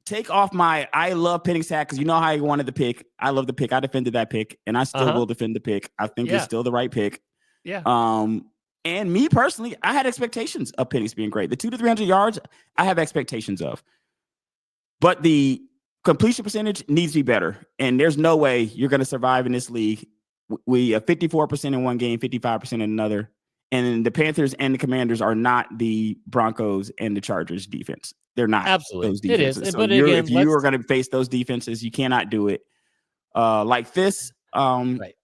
S1: take off my I love Penix hat, because you know how he wanted the pick. I love the pick. I defended that pick, and I still will defend the pick. I think it's still the right pick.
S2: Yeah.
S1: And me personally, I had expectations of Penix being great. The 200 to 300 yards, I have expectations of. But the completion percentage needs to be better. And there's no way you're going to survive in this league. We are 54% in one game, 55% in another. And the Panthers and the Commanders are not the Broncos and the Chargers defense. They're not.
S2: Absolutely.
S1: Those defenses.
S2: It is.
S1: So
S2: but
S1: if you are going to face those defenses, you cannot do it like this.
S2: Right.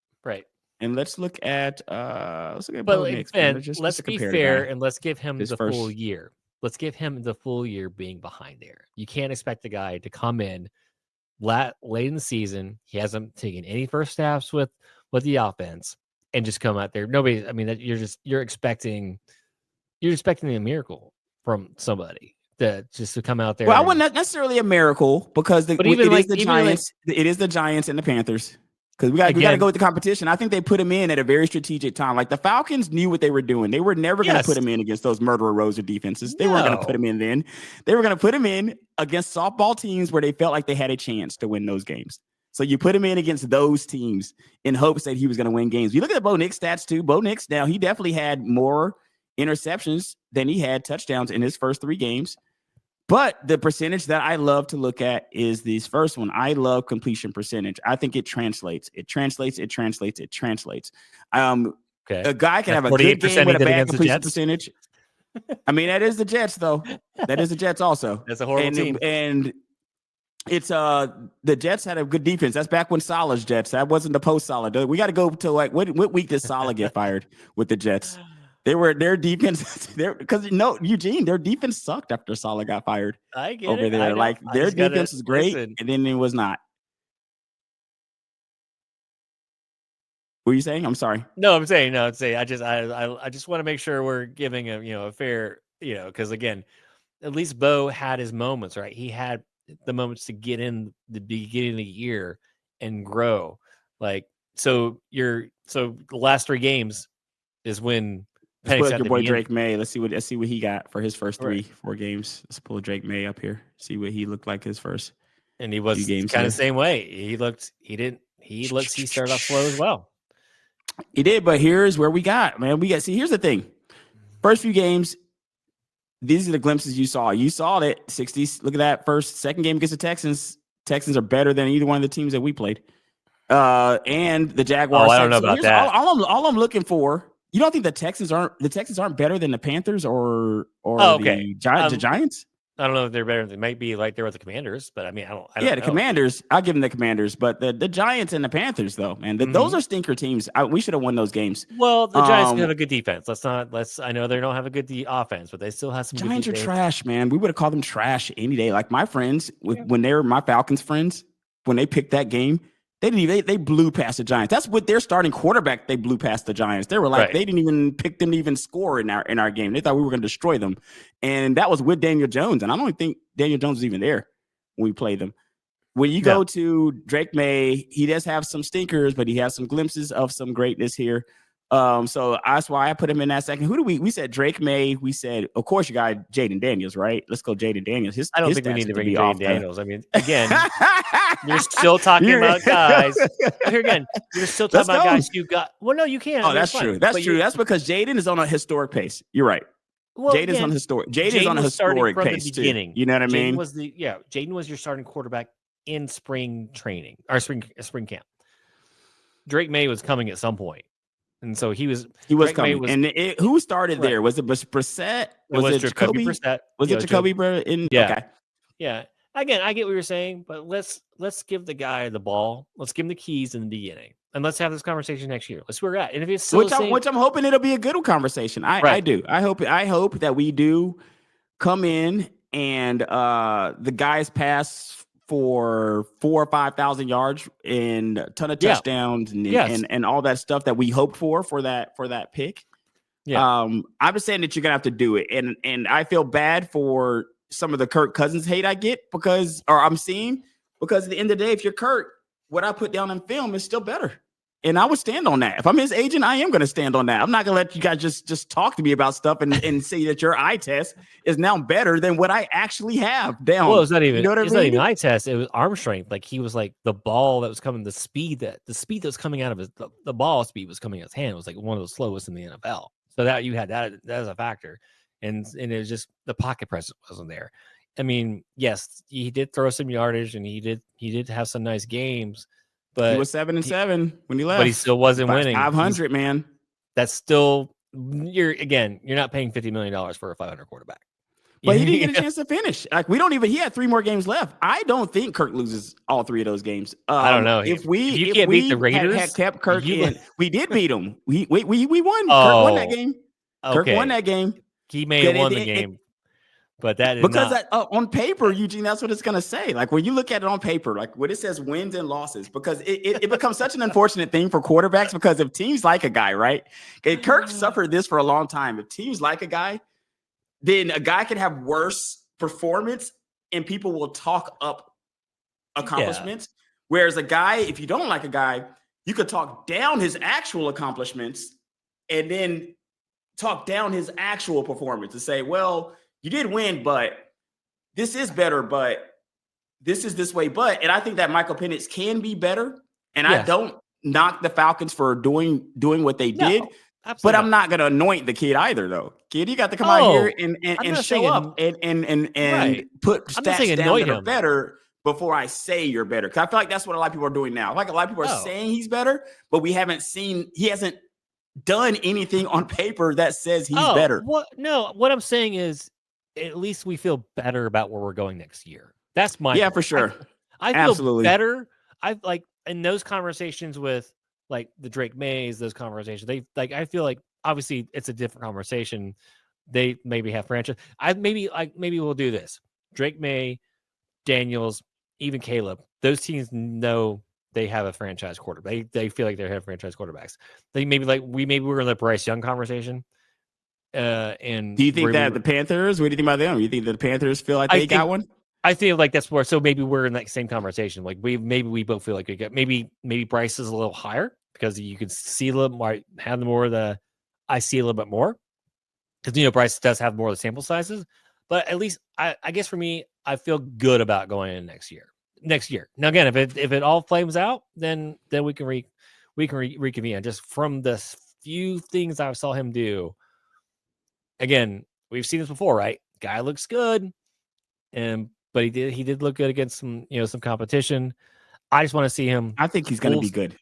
S1: And let's look at Bo Nix.
S2: Let's be fair and let's give him the full year. Let's give him the full year being behind there. You can't expect the guy to come in late in the season. He hasn't taken any first steps with the offense and just come out there. Nobody. I mean, you're expecting a miracle from somebody to come out there.
S1: Well, I wouldn't necessarily a miracle, because it is the Giants and the Panthers. Because we got to go with the competition. I think they put him in at a very strategic time. Like the Falcons knew what they were doing. They were never going to put him in against those murderer rows of defenses. They weren't going to put him in then. They were going to put him in against softball teams where they felt like they had a chance to win those games. So you put him in against those teams in hopes that he was going to win games. You look at the Bo Nix stats too. Bo Nix, now he definitely had more interceptions than he had touchdowns in his first 3 games. But the percentage that I love to look at is this first one. I love completion percentage. I think it translates. A guy can have a good game with a bad completion percentage. I mean, that is the Jets, though. That is the Jets also.
S2: That's a horrible team.
S1: And it's the Jets had a good defense. That's back when Salah's Jets. That wasn't the post Salah. We got to go to like what week did Salah get fired with the Jets? Their defense, Eugene, their defense sucked after Salah got fired.
S2: I get
S1: over
S2: it.
S1: there. Like their defense is great, and then it was not. What are you saying? I'm sorry.
S2: No, I'm saying. I just want to make sure we're giving a fair, because again, at least Bo had his moments, right? He had the moments to get in the beginning of the year and grow. Like the last 3 games is when.
S1: Let's pull up your boy Drake May. Let's see what he got for his first 4 games. Let's pull Drake May up here. See what he looked like his first.
S2: And he was kind of the same way. He started off slow as well.
S1: He did, but here's where we got, man. Here's the thing. First few games, these are the glimpses you saw. You saw that 60s. Look at that second game against the Texans. Texans are better than either one of the teams that we played. And the Jaguars.
S2: Oh, I don't know about that.
S1: All I'm looking for. You don't think the Texans aren't better than the Panthers or the Giants?
S2: I don't know if they're better. They might be like they were the Commanders, but I mean, I don't
S1: know. Commanders. I'll give them the Commanders, but the Giants and the Panthers, though, man, those are stinker teams. We should have won those games.
S2: Well, the Giants have a good defense. I know they don't have a good offense, but they still have some.
S1: Giants are trash, man. We would have called them trash any day. Like my friends, when they were my Falcons friends, when they picked that game, They blew past the Giants. That's what their starting quarterback. They blew past the Giants. They were like, They didn't even pick them to even score in our game. They thought we were going to destroy them, and that was with Daniel Jones. And I don't think Daniel Jones was even there when we played them. When you go to Drake May, he does have some stinkers, but he has some glimpses of some greatness here. So that's why I put him in that second. Who do we said Drake May? We said, of course, you got Jaden Daniels, right? Let's go Jaden Daniels.
S2: I don't think we need to bring Jaden Daniels. I mean, again, you're still talking about guys. Here again, you're still talking about guys you got. Well, no, you can't.
S1: Oh, that's true. That's true. That's because Jaden is on a historic pace. You're right. Well, Jaden's on historic. Jaden's on a historic pace too. You know what I mean?
S2: Jaden was your starting quarterback in spring training or spring camp. Drake May was coming at some point. And so he was coming.
S1: Who started there? Was it Brissett? Was it Jacoby Brissett? Was it Jacoby Brissett?
S2: Yeah.
S1: Okay.
S2: Yeah. Again, I get what you're saying, but let's give the guy the ball. Let's give him the keys in the beginning. And let's have this conversation next year. Let's see where we're at. And if it's still
S1: which I'm hoping it'll be a good conversation. I do. I hope that we do come in and the guys pass for 4,000 or 5,000 yards and a ton of touchdowns and all that stuff that we hoped for that pick. Yeah. I'm just saying that you're gonna have to do it. And I feel bad for some of the Kirk Cousins hate I get I'm seeing because at the end of the day, if you're Kirk, what I put down in film is still better. And I would stand on that. If I'm his agent, I am going to stand on that. I'm not going to let you guys just talk to me about stuff and say that your eye test is now better than what I actually have down.
S2: Well, it's not even, not even eye test. It was arm strength. Like he was like the ball that was coming, the speed that was coming out of his, the ball speed was coming out of his hand. It was like one of the slowest in the NFL. So that you had that as a factor. And it was just the pocket presence wasn't there. I mean, yes, he did throw some yardage and he did have some nice games. But
S1: he was 7-7 when he left.
S2: But he still wasn't winning.
S1: 500, man.
S2: That's still you're not paying $50 million for a 500 quarterback.
S1: But he didn't get a chance to finish. Like he had 3 more games left. I don't think Kirk loses all 3 of those games.
S2: I don't know.
S1: If you can't beat the Raiders, had kept Kirk in, we did beat them. We won. Kirk won that game. Kirk won that game.
S2: He may have won the game. But that is
S1: because on paper, Eugene, that's what it's going to say. Like when you look at it on paper, like when it says wins and losses, because it becomes such an unfortunate thing for quarterbacks because if teams like a guy, right? Okay, Kirk suffered this for a long time. If teams like a guy, then a guy can have worse performance and people will talk up accomplishments. Yeah. Whereas a guy, if you don't like a guy, you could talk down his actual accomplishments and then talk down his actual performance and say, well, you did win, but this is better, but this is this way. And I think that Michael Penix can be better. And I don't knock the Falcons for doing what they did. But I'm not going to anoint the kid either, though. Kid, you got to come out here and show up and put stats down that are better before I say you're better. Because I feel like that's what a lot of people are doing now. Like a lot of people are saying he's better, but he hasn't done anything on paper that says he's better.
S2: What I'm saying is, at least we feel better about where we're going next year. That's my
S1: for sure.
S2: I feel absolutely better. I like in those conversations with like the Drake Mays, those conversations. I feel like obviously it's a different conversation. They maybe have franchise. Maybe we'll do this. Drake May, Daniels, even Caleb. Those teams know they have a franchise quarterback. They feel like they have franchise quarterbacks. They maybe we're in the Bryce Young conversation. And
S1: do you think that the Panthers? What do you think about them? You think that the Panthers feel like they got one?
S2: I feel like that's where. So maybe we're in that same conversation. Like we both feel like we got maybe Bryce is a little higher because you could see a little more, have more of the. I see a little bit more because Bryce does have more of the sample sizes. But at least I guess for me, I feel good about going in next year. Now again, if it all flames out, then we can reconvene. Just from the few things I saw him do. Again, we've seen this before, right? Guy looks good, but he did look good against some competition. I just want to see him.
S1: I think he's going to be good.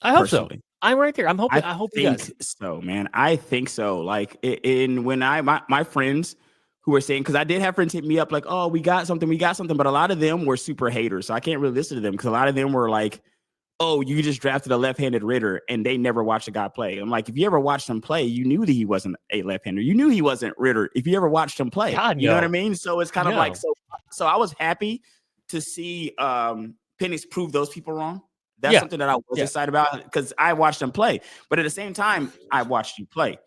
S2: I hope so. I'm right there. I'm hoping. I hope he does.
S1: So, man. I think so. Like when my friends who were saying, because I did have friends hit me up like, oh, we got something, but a lot of them were super haters, so I can't really listen to them because a lot of them were like, oh, you just drafted a left-handed Ritter and they never watched a guy play. I'm like, if you ever watched him play, you knew that he wasn't a left-hander. You knew he wasn't Ritter if you ever watched him play. You know what I mean? So it's kind of like, so I was happy to see Penix prove those people wrong. That's something that I was excited about because I watched him play. But at the same time, I watched you play.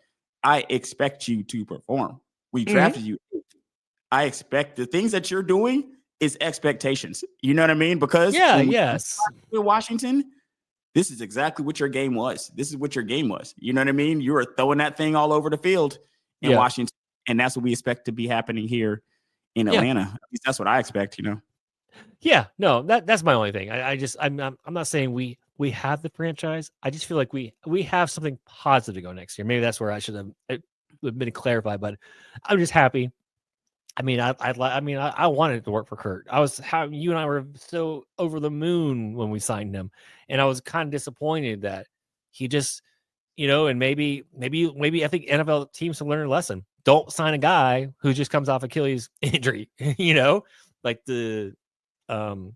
S1: I expect you to perform. We drafted you. I expect the things that you're doing is expectations. You know what I mean? Because when we in Washington, this is exactly what your game was. This is what your game was. You know what I mean? You were throwing that thing all over the field in Washington, and that's what we expect to be happening here in Atlanta. At least that's what I expect.
S2: Yeah, no, that's my only thing. I'm not saying we have the franchise. I just feel like we have something positive to go next year. Maybe that's where I should have been clarified, but I'm just happy. I mean, I wanted it to work for Kurt. You and I were so over the moon when we signed him, and I was kind of disappointed that he just, and maybe I think NFL teams have learned a lesson. Don't sign a guy who just comes off Achilles injury, like the Aaron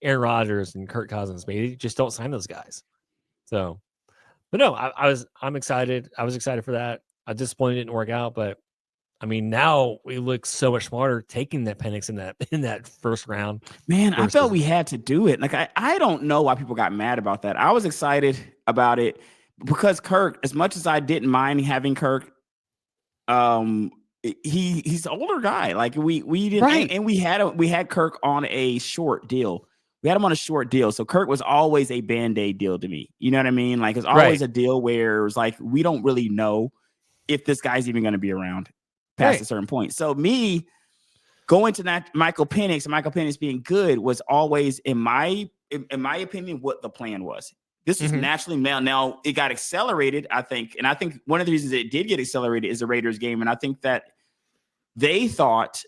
S2: Rodgers and Kirk Cousins. Maybe just don't sign those guys. So, but no, I'm excited. I was excited for that. I was disappointed it didn't work out, but I mean, now we look so much smarter taking that Penix in that first round.
S1: Man, I felt we had to do it. Like I don't know why people got mad about that. I was excited about it because Kirk, as much as I didn't mind having Kirk, he's an older guy. Like we didn't, and we had Kirk on a short deal. We had him on a short deal, so Kirk was always a Band-Aid deal to me. You know what I mean? Like it's always a deal where it was like we don't really know if this guy's even going to be around past a certain point. So me going to that Michael Penix being good was always in my opinion what the plan was. This is naturally now it got accelerated, I think. And I think one of the reasons it did get accelerated is the Raiders game. And I think that they thought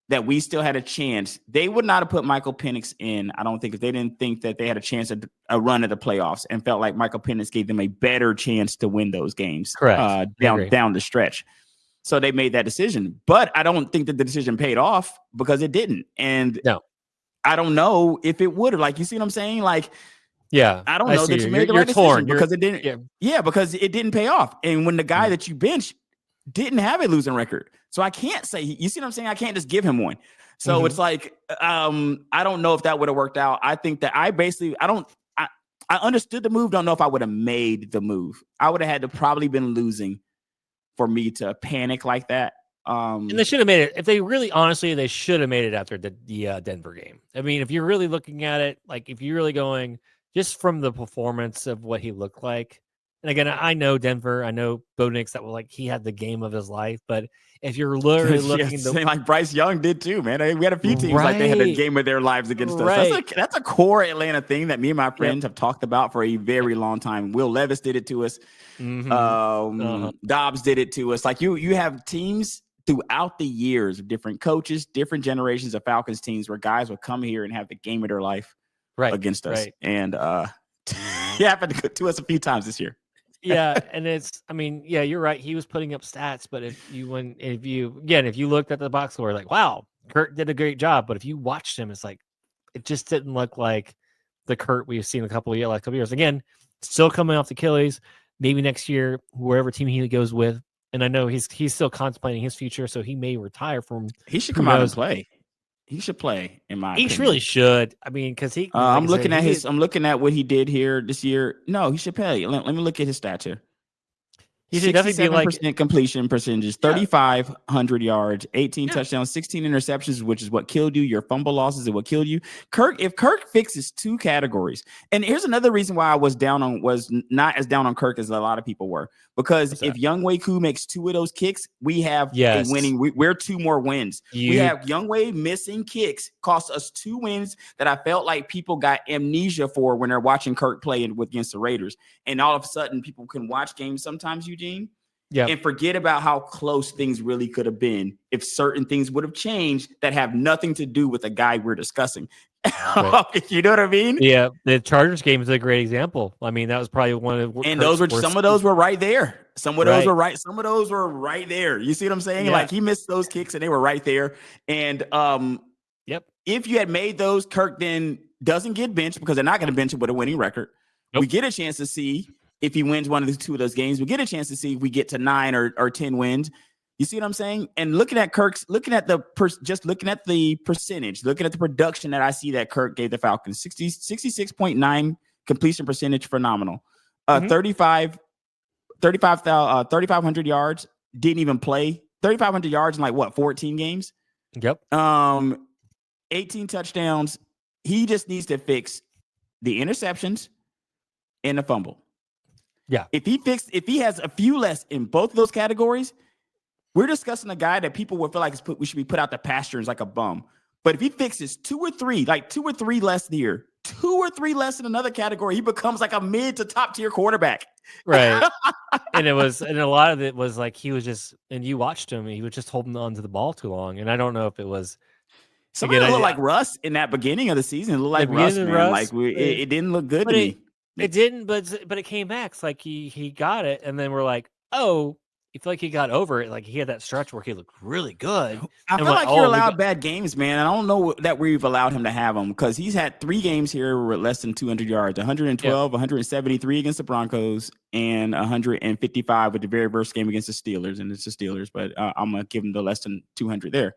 S1: that we still had a chance. They would not have put Michael Penix in, I don't think, if they didn't think that they had a chance at a run at the playoffs and felt like Michael Penix gave them a better chance to win those games down the stretch. So they made that decision. But I don't think that the decision paid off because it didn't. And I don't know if it would have. Like, you see what I'm saying? Like, I don't know that you made the right decision because it didn't. Yeah, because it didn't pay off. And when the guy that you benched didn't have a losing record. So I can't say, you see what I'm saying? I can't just give him one. So it's like, I don't know if that would have worked out. I think that I understood the move. Don't know if I would have made the move. I would have had to probably been losing for me to panic like that.
S2: And they should have made it. If they really, honestly, they should have made it after the Denver game. I mean, if you're really looking at it, like if you're really going just from the performance of what he looked like. And again, I know Denver, I know Bo Nix, that was like he had the game of his life. But if you're literally looking,
S1: like Bryce Young did too, man. We had a few teams like they had the game of their lives against us. That's a core Atlanta thing that me and my friends have talked about for a very long time. Will Levis did it to us. Dobbs did it to us. Like you have teams throughout the years of different coaches, different generations of Falcons teams where guys would come here and have the game of their life against us. And it happened to us a few times this year.
S2: And you're right. He was putting up stats, but if you looked at the box score, like, wow, Kurt did a great job. But if you watched him, it's like, it just didn't look like the Kurt we've seen a couple of years. Again, still coming off the Achilles. Maybe next year, wherever team he goes with. And I know he's still contemplating his future, so he may retire from.
S1: He should come out and play. He should play, in my opinion.
S2: He really should. I mean, because he.
S1: I'm looking at what he did here this year. No, he should play. Let me look at his stats here. He should definitely be like completion percentages, 3,500 yards, 18 touchdowns, 16 interceptions, which is what killed you. Your fumble losses are what killed you. If Kirk fixes two categories, and here's another reason why I was not as down on Kirk as a lot of people were, because if Younghoe Koo makes two of those kicks, we have a winning. We're two more wins. We have Younghoe missing kicks cost us 2 wins that I felt like people got amnesia for when they're watching Kirk play against the Raiders, and all of a sudden people can watch games sometimes, and forget about how close things really could have been if certain things would have changed that have nothing to do with the guy we're discussing. You know what I mean?
S2: Yeah, the Chargers game is a great example. I mean, that was probably one of the
S1: some of those were right there. Some of those were right. Some of those were right there. You see what I'm saying? Like he missed those kicks and they were right there. And if you had made those, Kirk then doesn't get benched because they're not going to bench him with a winning record. We get a chance to see if he wins one of the two of those games. We get a chance to see if we get to 9 or 10 wins. You see what I'm saying? And looking at the percentage, looking at the production that I see that Kirk gave the Falcons, 66.9 completion percentage, phenomenal.
S2: Mhm.
S1: 3,500 yards, didn't even play. 3,500 yards in 14 games?
S2: Yep.
S1: 18 touchdowns. He just needs to fix the interceptions and the fumble.
S2: Yeah.
S1: If he has a few less in both of those categories, we're discussing a guy that people would feel like we should be put out the pasture as like a bum. But if he fixes 2 or 3 less here, 2 or 3 less in another category, he becomes like a mid to top tier quarterback.
S2: Right. And a lot of it was like he was just, and you watched him, he was just holding on to the ball too long. And I don't know if it was
S1: Some of it looked like Russ in that beginning of the season. It looked like Russ, man. It didn't look good to me.
S2: It didn't, but it came back. It's like he got it, and then we're like, oh, you feel like he got over it. Like he had that stretch where he looked really good.
S1: I feel like you're allowed bad games, man. I don't know that we've allowed him to have them because he's had 3 games here with less than 200 yards, 112, 173 against the Broncos, and 155 with the very first game against the Steelers. And it's the Steelers, but I'm going to give him the less than 200 there.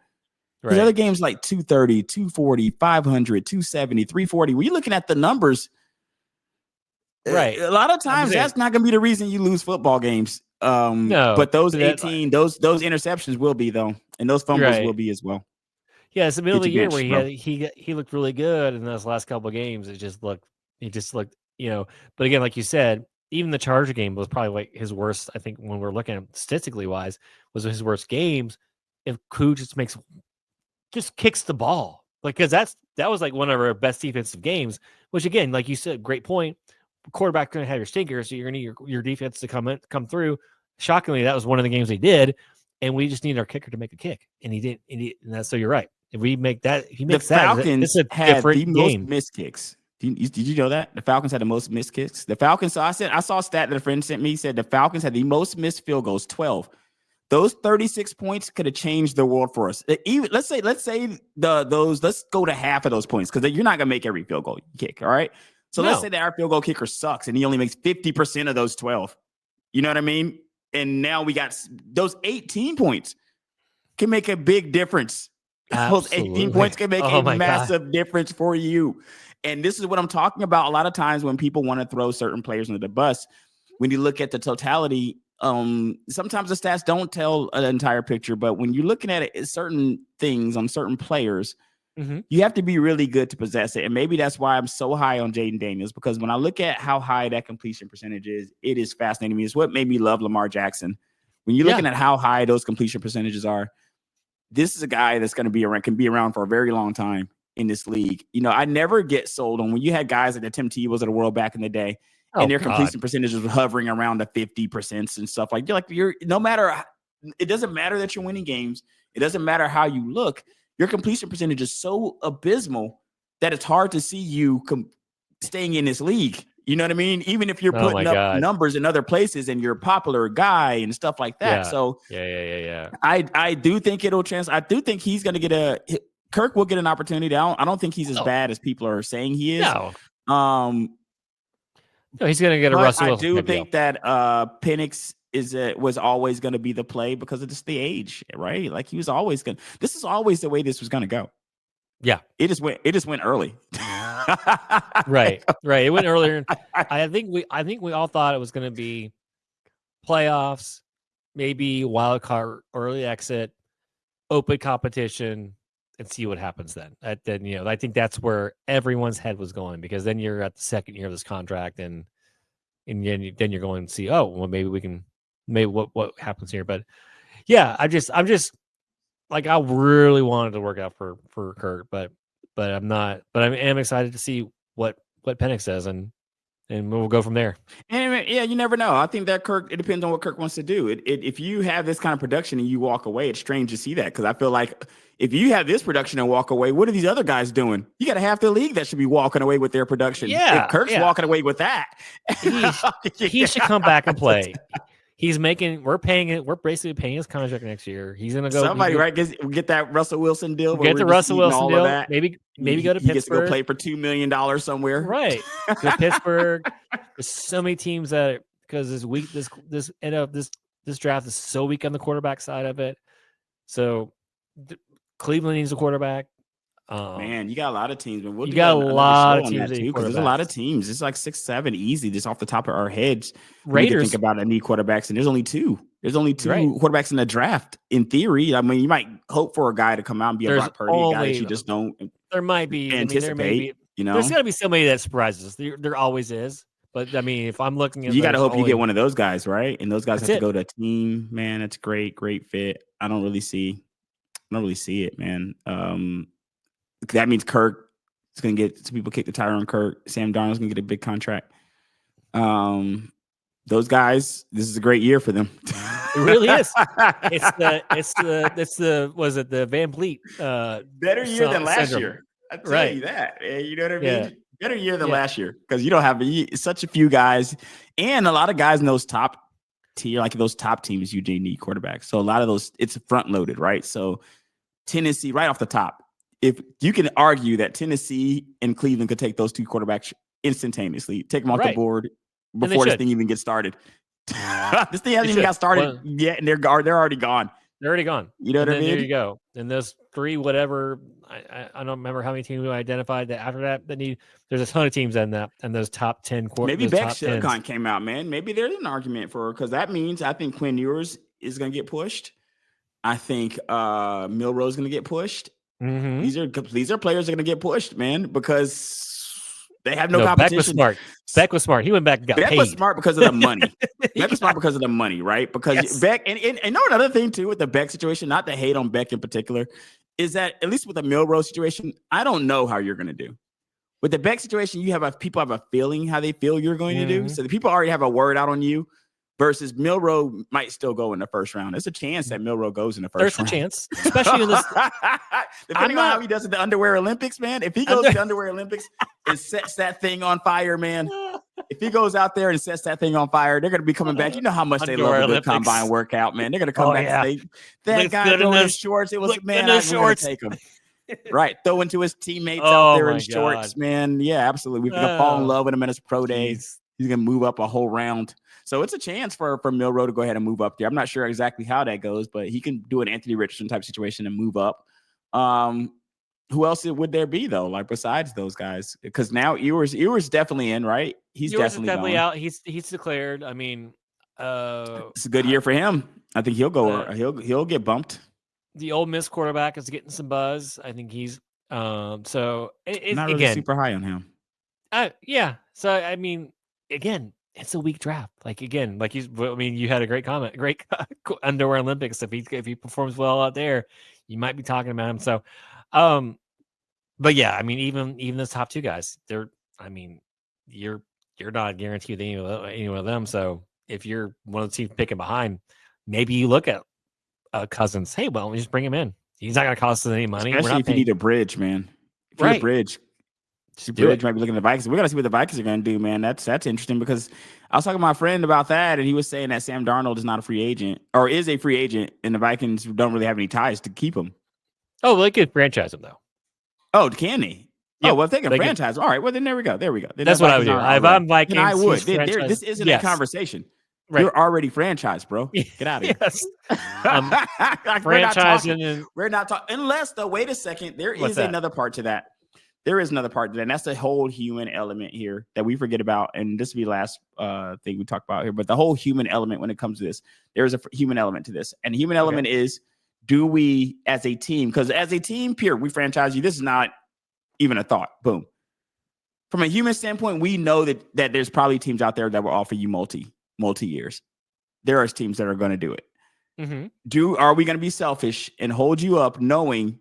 S1: Right. The other games like 230, 240, 500, 270, 340. When you're looking at the numbers,
S2: right?
S1: A lot of times that's not going to be the reason you lose football games. No, but those 18, those interceptions will be though, and those fumbles will be as well.
S2: Yeah, it's the middle of the year where he looked really good in those last couple of games. He just looked, But again, like you said, even the Charger game was probably like his worst. I think when we're looking at statistically wise, was his worst games. If Koo just kicks the ball, because that was like one of our best defensive games. Which again, like you said, great point. Quarterback going to have your stinkers, so you're going to need your defense to come through. Shockingly, that was one of the games they did, and we just need our kicker to make a kick, and he did. And that's so you're right. If we make that, he makes
S1: the Falcons had the most
S2: game.
S1: missed kicks. Did you know that the Falcons had the most missed kicks? The Falcons. So I saw a stat that a friend sent me. He said the Falcons had the most missed field goals, 12. Those 36 points could have changed the world for us. Even let's say let's go to half of those points because you're not gonna make every field goal you kick. All right. So let's say that our field goal kicker sucks and he only makes 50% of those 12. You know what I mean? And now we got those 18 points can make a big difference. Absolutely. Those 18 points can make a massive difference for you. And this is what I'm talking about. A lot of times when people want to throw certain players under the bus, when you look at the totality, sometimes the stats don't tell an entire picture, but when you're looking at it, certain things on certain players, you have to be really good to possess it. And maybe that's why I'm so high on Jaden Daniels, because when I look at how high that completion percentage is, it is fascinating to me. It's what made me love Lamar Jackson. When you're looking at how high those completion percentages are, this is a guy that's going to be around, can be around for a very long time in this league. I never get sold on when you had guys like the Tim Tebow's of the world back in the day, and their completion percentages were hovering around the 50% and stuff like you're no matter. It doesn't matter that you're winning games. It doesn't matter how you look. Your completion percentage is so abysmal that it's hard to see you staying in this league. You know what I mean? Even if you're putting up numbers in other places and you're a popular guy and stuff like that.
S2: Yeah.
S1: So
S2: yeah.
S1: I do think it'll chance. I do think he's going to Kirk will get an opportunity. I don't think he's as bad as people are saying he is.
S2: No, he's going to get a Russell Wilson.
S1: I do think that Penix was always going to be the play because of just the age, right? Like he was always going. This is always the way this was going to go.
S2: Yeah,
S1: it just went early.
S2: right. It went earlier. I think we all thought it was going to be playoffs, maybe wild card, early exit, open competition, and see what happens then. Then I think that's where everyone's head was going, because then you're at the second year of this contract, and then you're going to see, oh, well, maybe we can. Maybe what happens here. But yeah, I'm just like, I really wanted to work out for Kurt, but I'm not. But I am excited to see what Penix says, and we'll go from there.
S1: And yeah, you never know. I think that it depends on what Kirk wants to do. If you have this kind of production and you walk away, it's strange to see that, because I feel like if you have this production and walk away, what are these other guys doing? You got to have the league that should be walking away with their production.
S2: Yeah,
S1: if Kirk's walking away with that,
S2: he should come back and play. He's making. We're basically paying his contract next year. He's gonna go.
S1: Somebody get that Russell Wilson deal.
S2: Get the Russell Wilson deal. Maybe go to Pittsburgh.
S1: He gets to go play for $2 million somewhere.
S2: Right. Go to Pittsburgh. There's so many teams that, because this draft is so weak on the quarterback side of it. So Cleveland needs a quarterback.
S1: Man, you got a lot of teams, and we'll
S2: you
S1: do
S2: got a
S1: another
S2: lot
S1: show
S2: of
S1: on
S2: teams
S1: that
S2: that need
S1: too, because there's a lot of
S2: quarterbacks.
S1: teams. It's like 6, 7 easy, just off the top of our heads. We can
S2: Raiders.
S1: think about that need quarterbacks, and there's only two. There's only two
S2: Right.
S1: quarterbacks in the draft. In theory, I mean, you might hope for a guy to come out and be a
S2: There's
S1: Brock Purdy, a guy that
S2: only
S1: you just don't
S2: there might be. I mean, there may
S1: anticipate.
S2: be.
S1: You
S2: There's
S1: know,
S2: got to be somebody that surprises us. There always is. But I mean, if I'm looking at,
S1: you got to
S2: there's
S1: hope you get
S2: only
S1: one of those guys, right? And those guys
S2: That's
S1: have to
S2: it.
S1: go to a team. Man, that's great fit. I don't really see it, man. That means Kirk is going to get some people kick the tire on Kirk. Sam Darnold's going to get a big contract. Those guys, this is a great year for them.
S2: It really is. It's the was it the Van Vliet
S1: better year than last
S2: syndrome.
S1: year. I tell you that. You know what I mean?
S2: Yeah.
S1: Better year than last year, because you don't have such a few guys, and a lot of guys in those top tier, like those top teams, you do need quarterbacks. So a lot of those, it's front loaded, right? So Tennessee, right off the top, if you can argue that Tennessee and Cleveland could take those two quarterbacks instantaneously, take them off the board before this thing even gets started. This thing hasn't even got started yet, and they're already gone.
S2: They're already gone.
S1: You know what I mean?
S2: There you go. And those three, whatever, I don't remember how many teams we identified that after that need. There's a ton of teams in that, and those top 10
S1: Maybe Beck Silicon came out, man. Maybe there's an argument for her, because that means I think Quinn Ewers is going to get pushed. I think Milroe's going to get pushed.
S2: Mm-hmm.
S1: These are players that are going to get pushed, man, because they have no competition.
S2: Beck was smart. He went back and got paid.
S1: Beck was smart because of the money. Beck was smart because of the money, right? Because Beck, and know another thing too with the Beck situation, not to hate on Beck in particular, is that at least with the Milroe situation, I don't know how you're going to do. With the Beck situation, people have a feeling how they feel you're going to do. So the people already have a word out on you. Versus Milroe might still go in the first round. There's a chance that Milroe goes in the first round.
S2: There's a chance, especially in this.
S1: Depending on how he does at the Underwear Olympics, man. If he goes to the Underwear Olympics and sets that thing on fire, man. If he goes out there and sets that thing on fire, they're going to be coming back. You know how much they love a good combine workout, man. They're going to come back and say, that guy throwing his shorts. It was, man, I'm going to take him. Right. Throw into his teammates out there in shorts, man. Yeah, absolutely. We're going to fall in love with him at his pro days. He's going to move up a whole round. So it's a chance for Milroe to go ahead and move up there. I'm not sure exactly how that goes, but he can do an Anthony Richardson type situation and move up. Who else would there be though? Like besides those guys, because now Ewers definitely in, right? He's definitely
S2: out. He's declared. I mean,
S1: it's a good year for him. I think he'll go. He'll get bumped.
S2: The Ole Miss quarterback is getting some buzz. I think he's so it's
S1: not really super high on him.
S2: Yeah. So I mean, again, it's a weak draft. You had a great comment. Great Underwear Olympics. If he performs well out there, you might be talking about him. So, but yeah, I mean, even those top two guys, you're not guaranteed any of them. So if you're one of the teams picking behind, maybe you look at Cousins. Hey, well, just bring him in. He's not going to cost us any money.
S1: Especially if you need a bridge, man. If you need a bridge. Bridge might be looking at the Vikings. We're gonna see what the Vikings are gonna do, man. That's interesting, because I was talking to my friend about that, and he was saying that Sam Darnold is not a free agent, or is a free agent, and the Vikings don't really have any ties to keep him.
S2: Oh, they could franchise him though.
S1: Oh, can they? Yep. Oh, well, if they can franchise, all right. Well, then there we go. Then
S2: that's what I would do. If I'm Vikings,
S1: I would. This isn't a conversation. Right. You're already franchised, bro. Get out of here.
S2: Yes.
S1: Franchising. We're not talking. Unless, though, wait a second. There is another part to that. There is another part to that, and that's the whole human element here that we forget about. And this will be the last thing we talk about here. But the whole human element when it comes to this, there is a human element to this. And the human element is, do we, as a team, because as a team, we franchise you. This is not even a thought. Boom. From a human standpoint, we know that there's probably teams out there that will offer you multi years. There are teams that are going to do it.
S2: Mm-hmm.
S1: Are we going to be selfish and hold you up knowing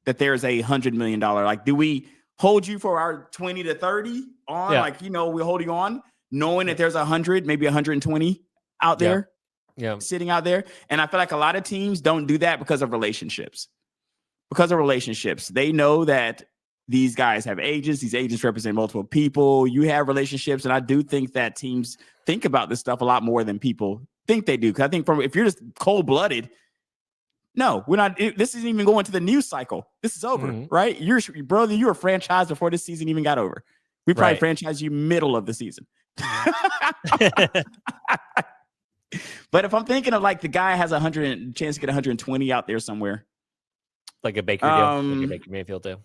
S1: that there's $100 million? Like, do we hold you for our 20 to 30 on? Like, we hold you on knowing that there's 100, maybe 120 out there, sitting out there. And I feel like a lot of teams don't do that because of relationships. They know that these guys have agents. These agents represent multiple people. You have relationships. And I do think that teams think about this stuff a lot more than people think they do. Because I think if you're just cold-blooded, no, we're not. This isn't even going to the news cycle. This is over, right? You were franchised before this season even got over. We probably franchised you middle of the season. But if I'm thinking of like the guy has chance to get 120 out there somewhere,
S2: Like a Baker deal, like a Baker Mayfield deal.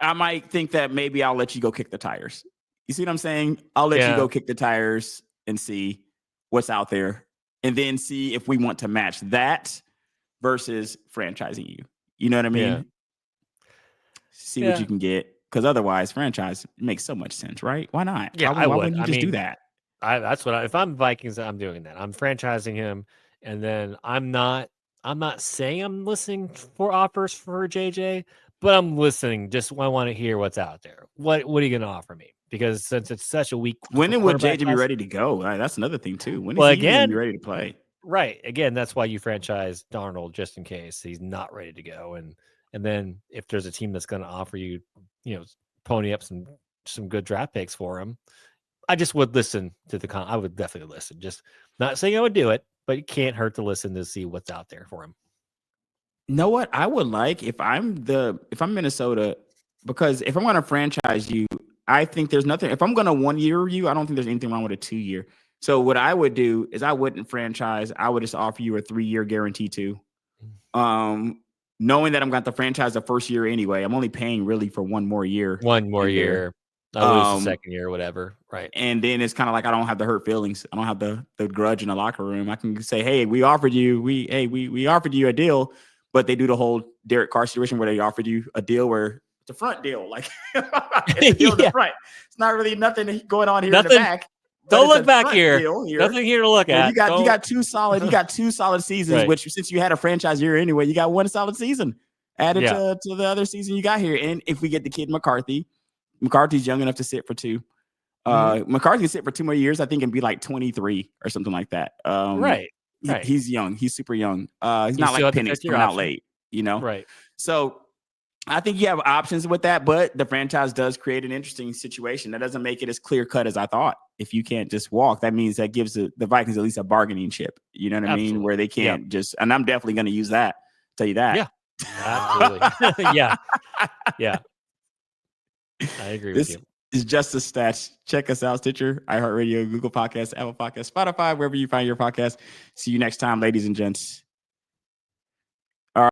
S1: I might think that maybe I'll let you go kick the tires. You see what I'm saying? I'll let you go kick the tires and see what's out there, and then see if we want to match that versus franchising you. You know what I mean?
S2: Yeah.
S1: See what you can get, because otherwise, franchise makes so much sense, right? Why not?
S2: Yeah,
S1: why wouldn't you just do that?
S2: That's what if I'm Vikings, I'm doing that. I'm franchising him, and then I'm not saying I'm listening for offers for JJ, but I'm listening. Just I want to hear what's out there. What are you going to offer me? Because since it's such a weak,
S1: when would JJ be ready to go? That's another thing too. When is he going to be ready to play?
S2: Right. Again, that's why you franchise Darnold, just in case he's not ready to go. And then if there's a team that's going to offer you, pony up some good draft picks for him, I just would listen to I would definitely listen. Just not saying I would do it, but it can't hurt to listen to see what's out there for him.
S1: You know what? I would like if I'm Minnesota, because if I'm going to franchise you, I think there's nothing. If I'm going to 1 year you, I don't think there's anything wrong with a 2 year. So what I would do is I wouldn't franchise. I would just offer you a 3 year guarantee too. Knowing that I'm going to franchise the first year anyway, I'm only paying really for 1 more year.
S2: 1 more year. I lose the second year or whatever. Right.
S1: And then it's kind of like I don't have the hurt feelings. I don't have the grudge in the locker room. I can say, hey, we offered you a deal, but they do the whole Derek Carr situation where they offered you a deal where it's a front deal. Like it's a deal in the front. It's not really nothing going on here in the back.
S2: Don't look back here. Nothing here to look at.
S1: You got 2 solid. You got 2 solid seasons. Right. Which since you had a franchise year anyway, you got 1 solid season added to the other season you got here. And if we get the kid McCarthy's young enough to sit for 2. McCarthy can sit for 2 more years, I think, and be like 23 or something like that.
S2: Right.
S1: He's young. He's super young. He's not like Penix coming out late, Right. So I think you have options with that, but the franchise does create an interesting situation. That doesn't make it as clear cut as I thought. If you can't just walk, that means that gives the Vikings at least a bargaining chip. You know what I mean? Where they can't just, and I'm definitely going to use that. Tell you that.
S2: Yeah. Absolutely. Yeah. I agree with you.
S1: Is Just the Stats. Check us out: Stitcher, iHeartRadio, Google Podcasts, Apple Podcasts, Spotify, wherever you find your podcast. See you next time, ladies and gents.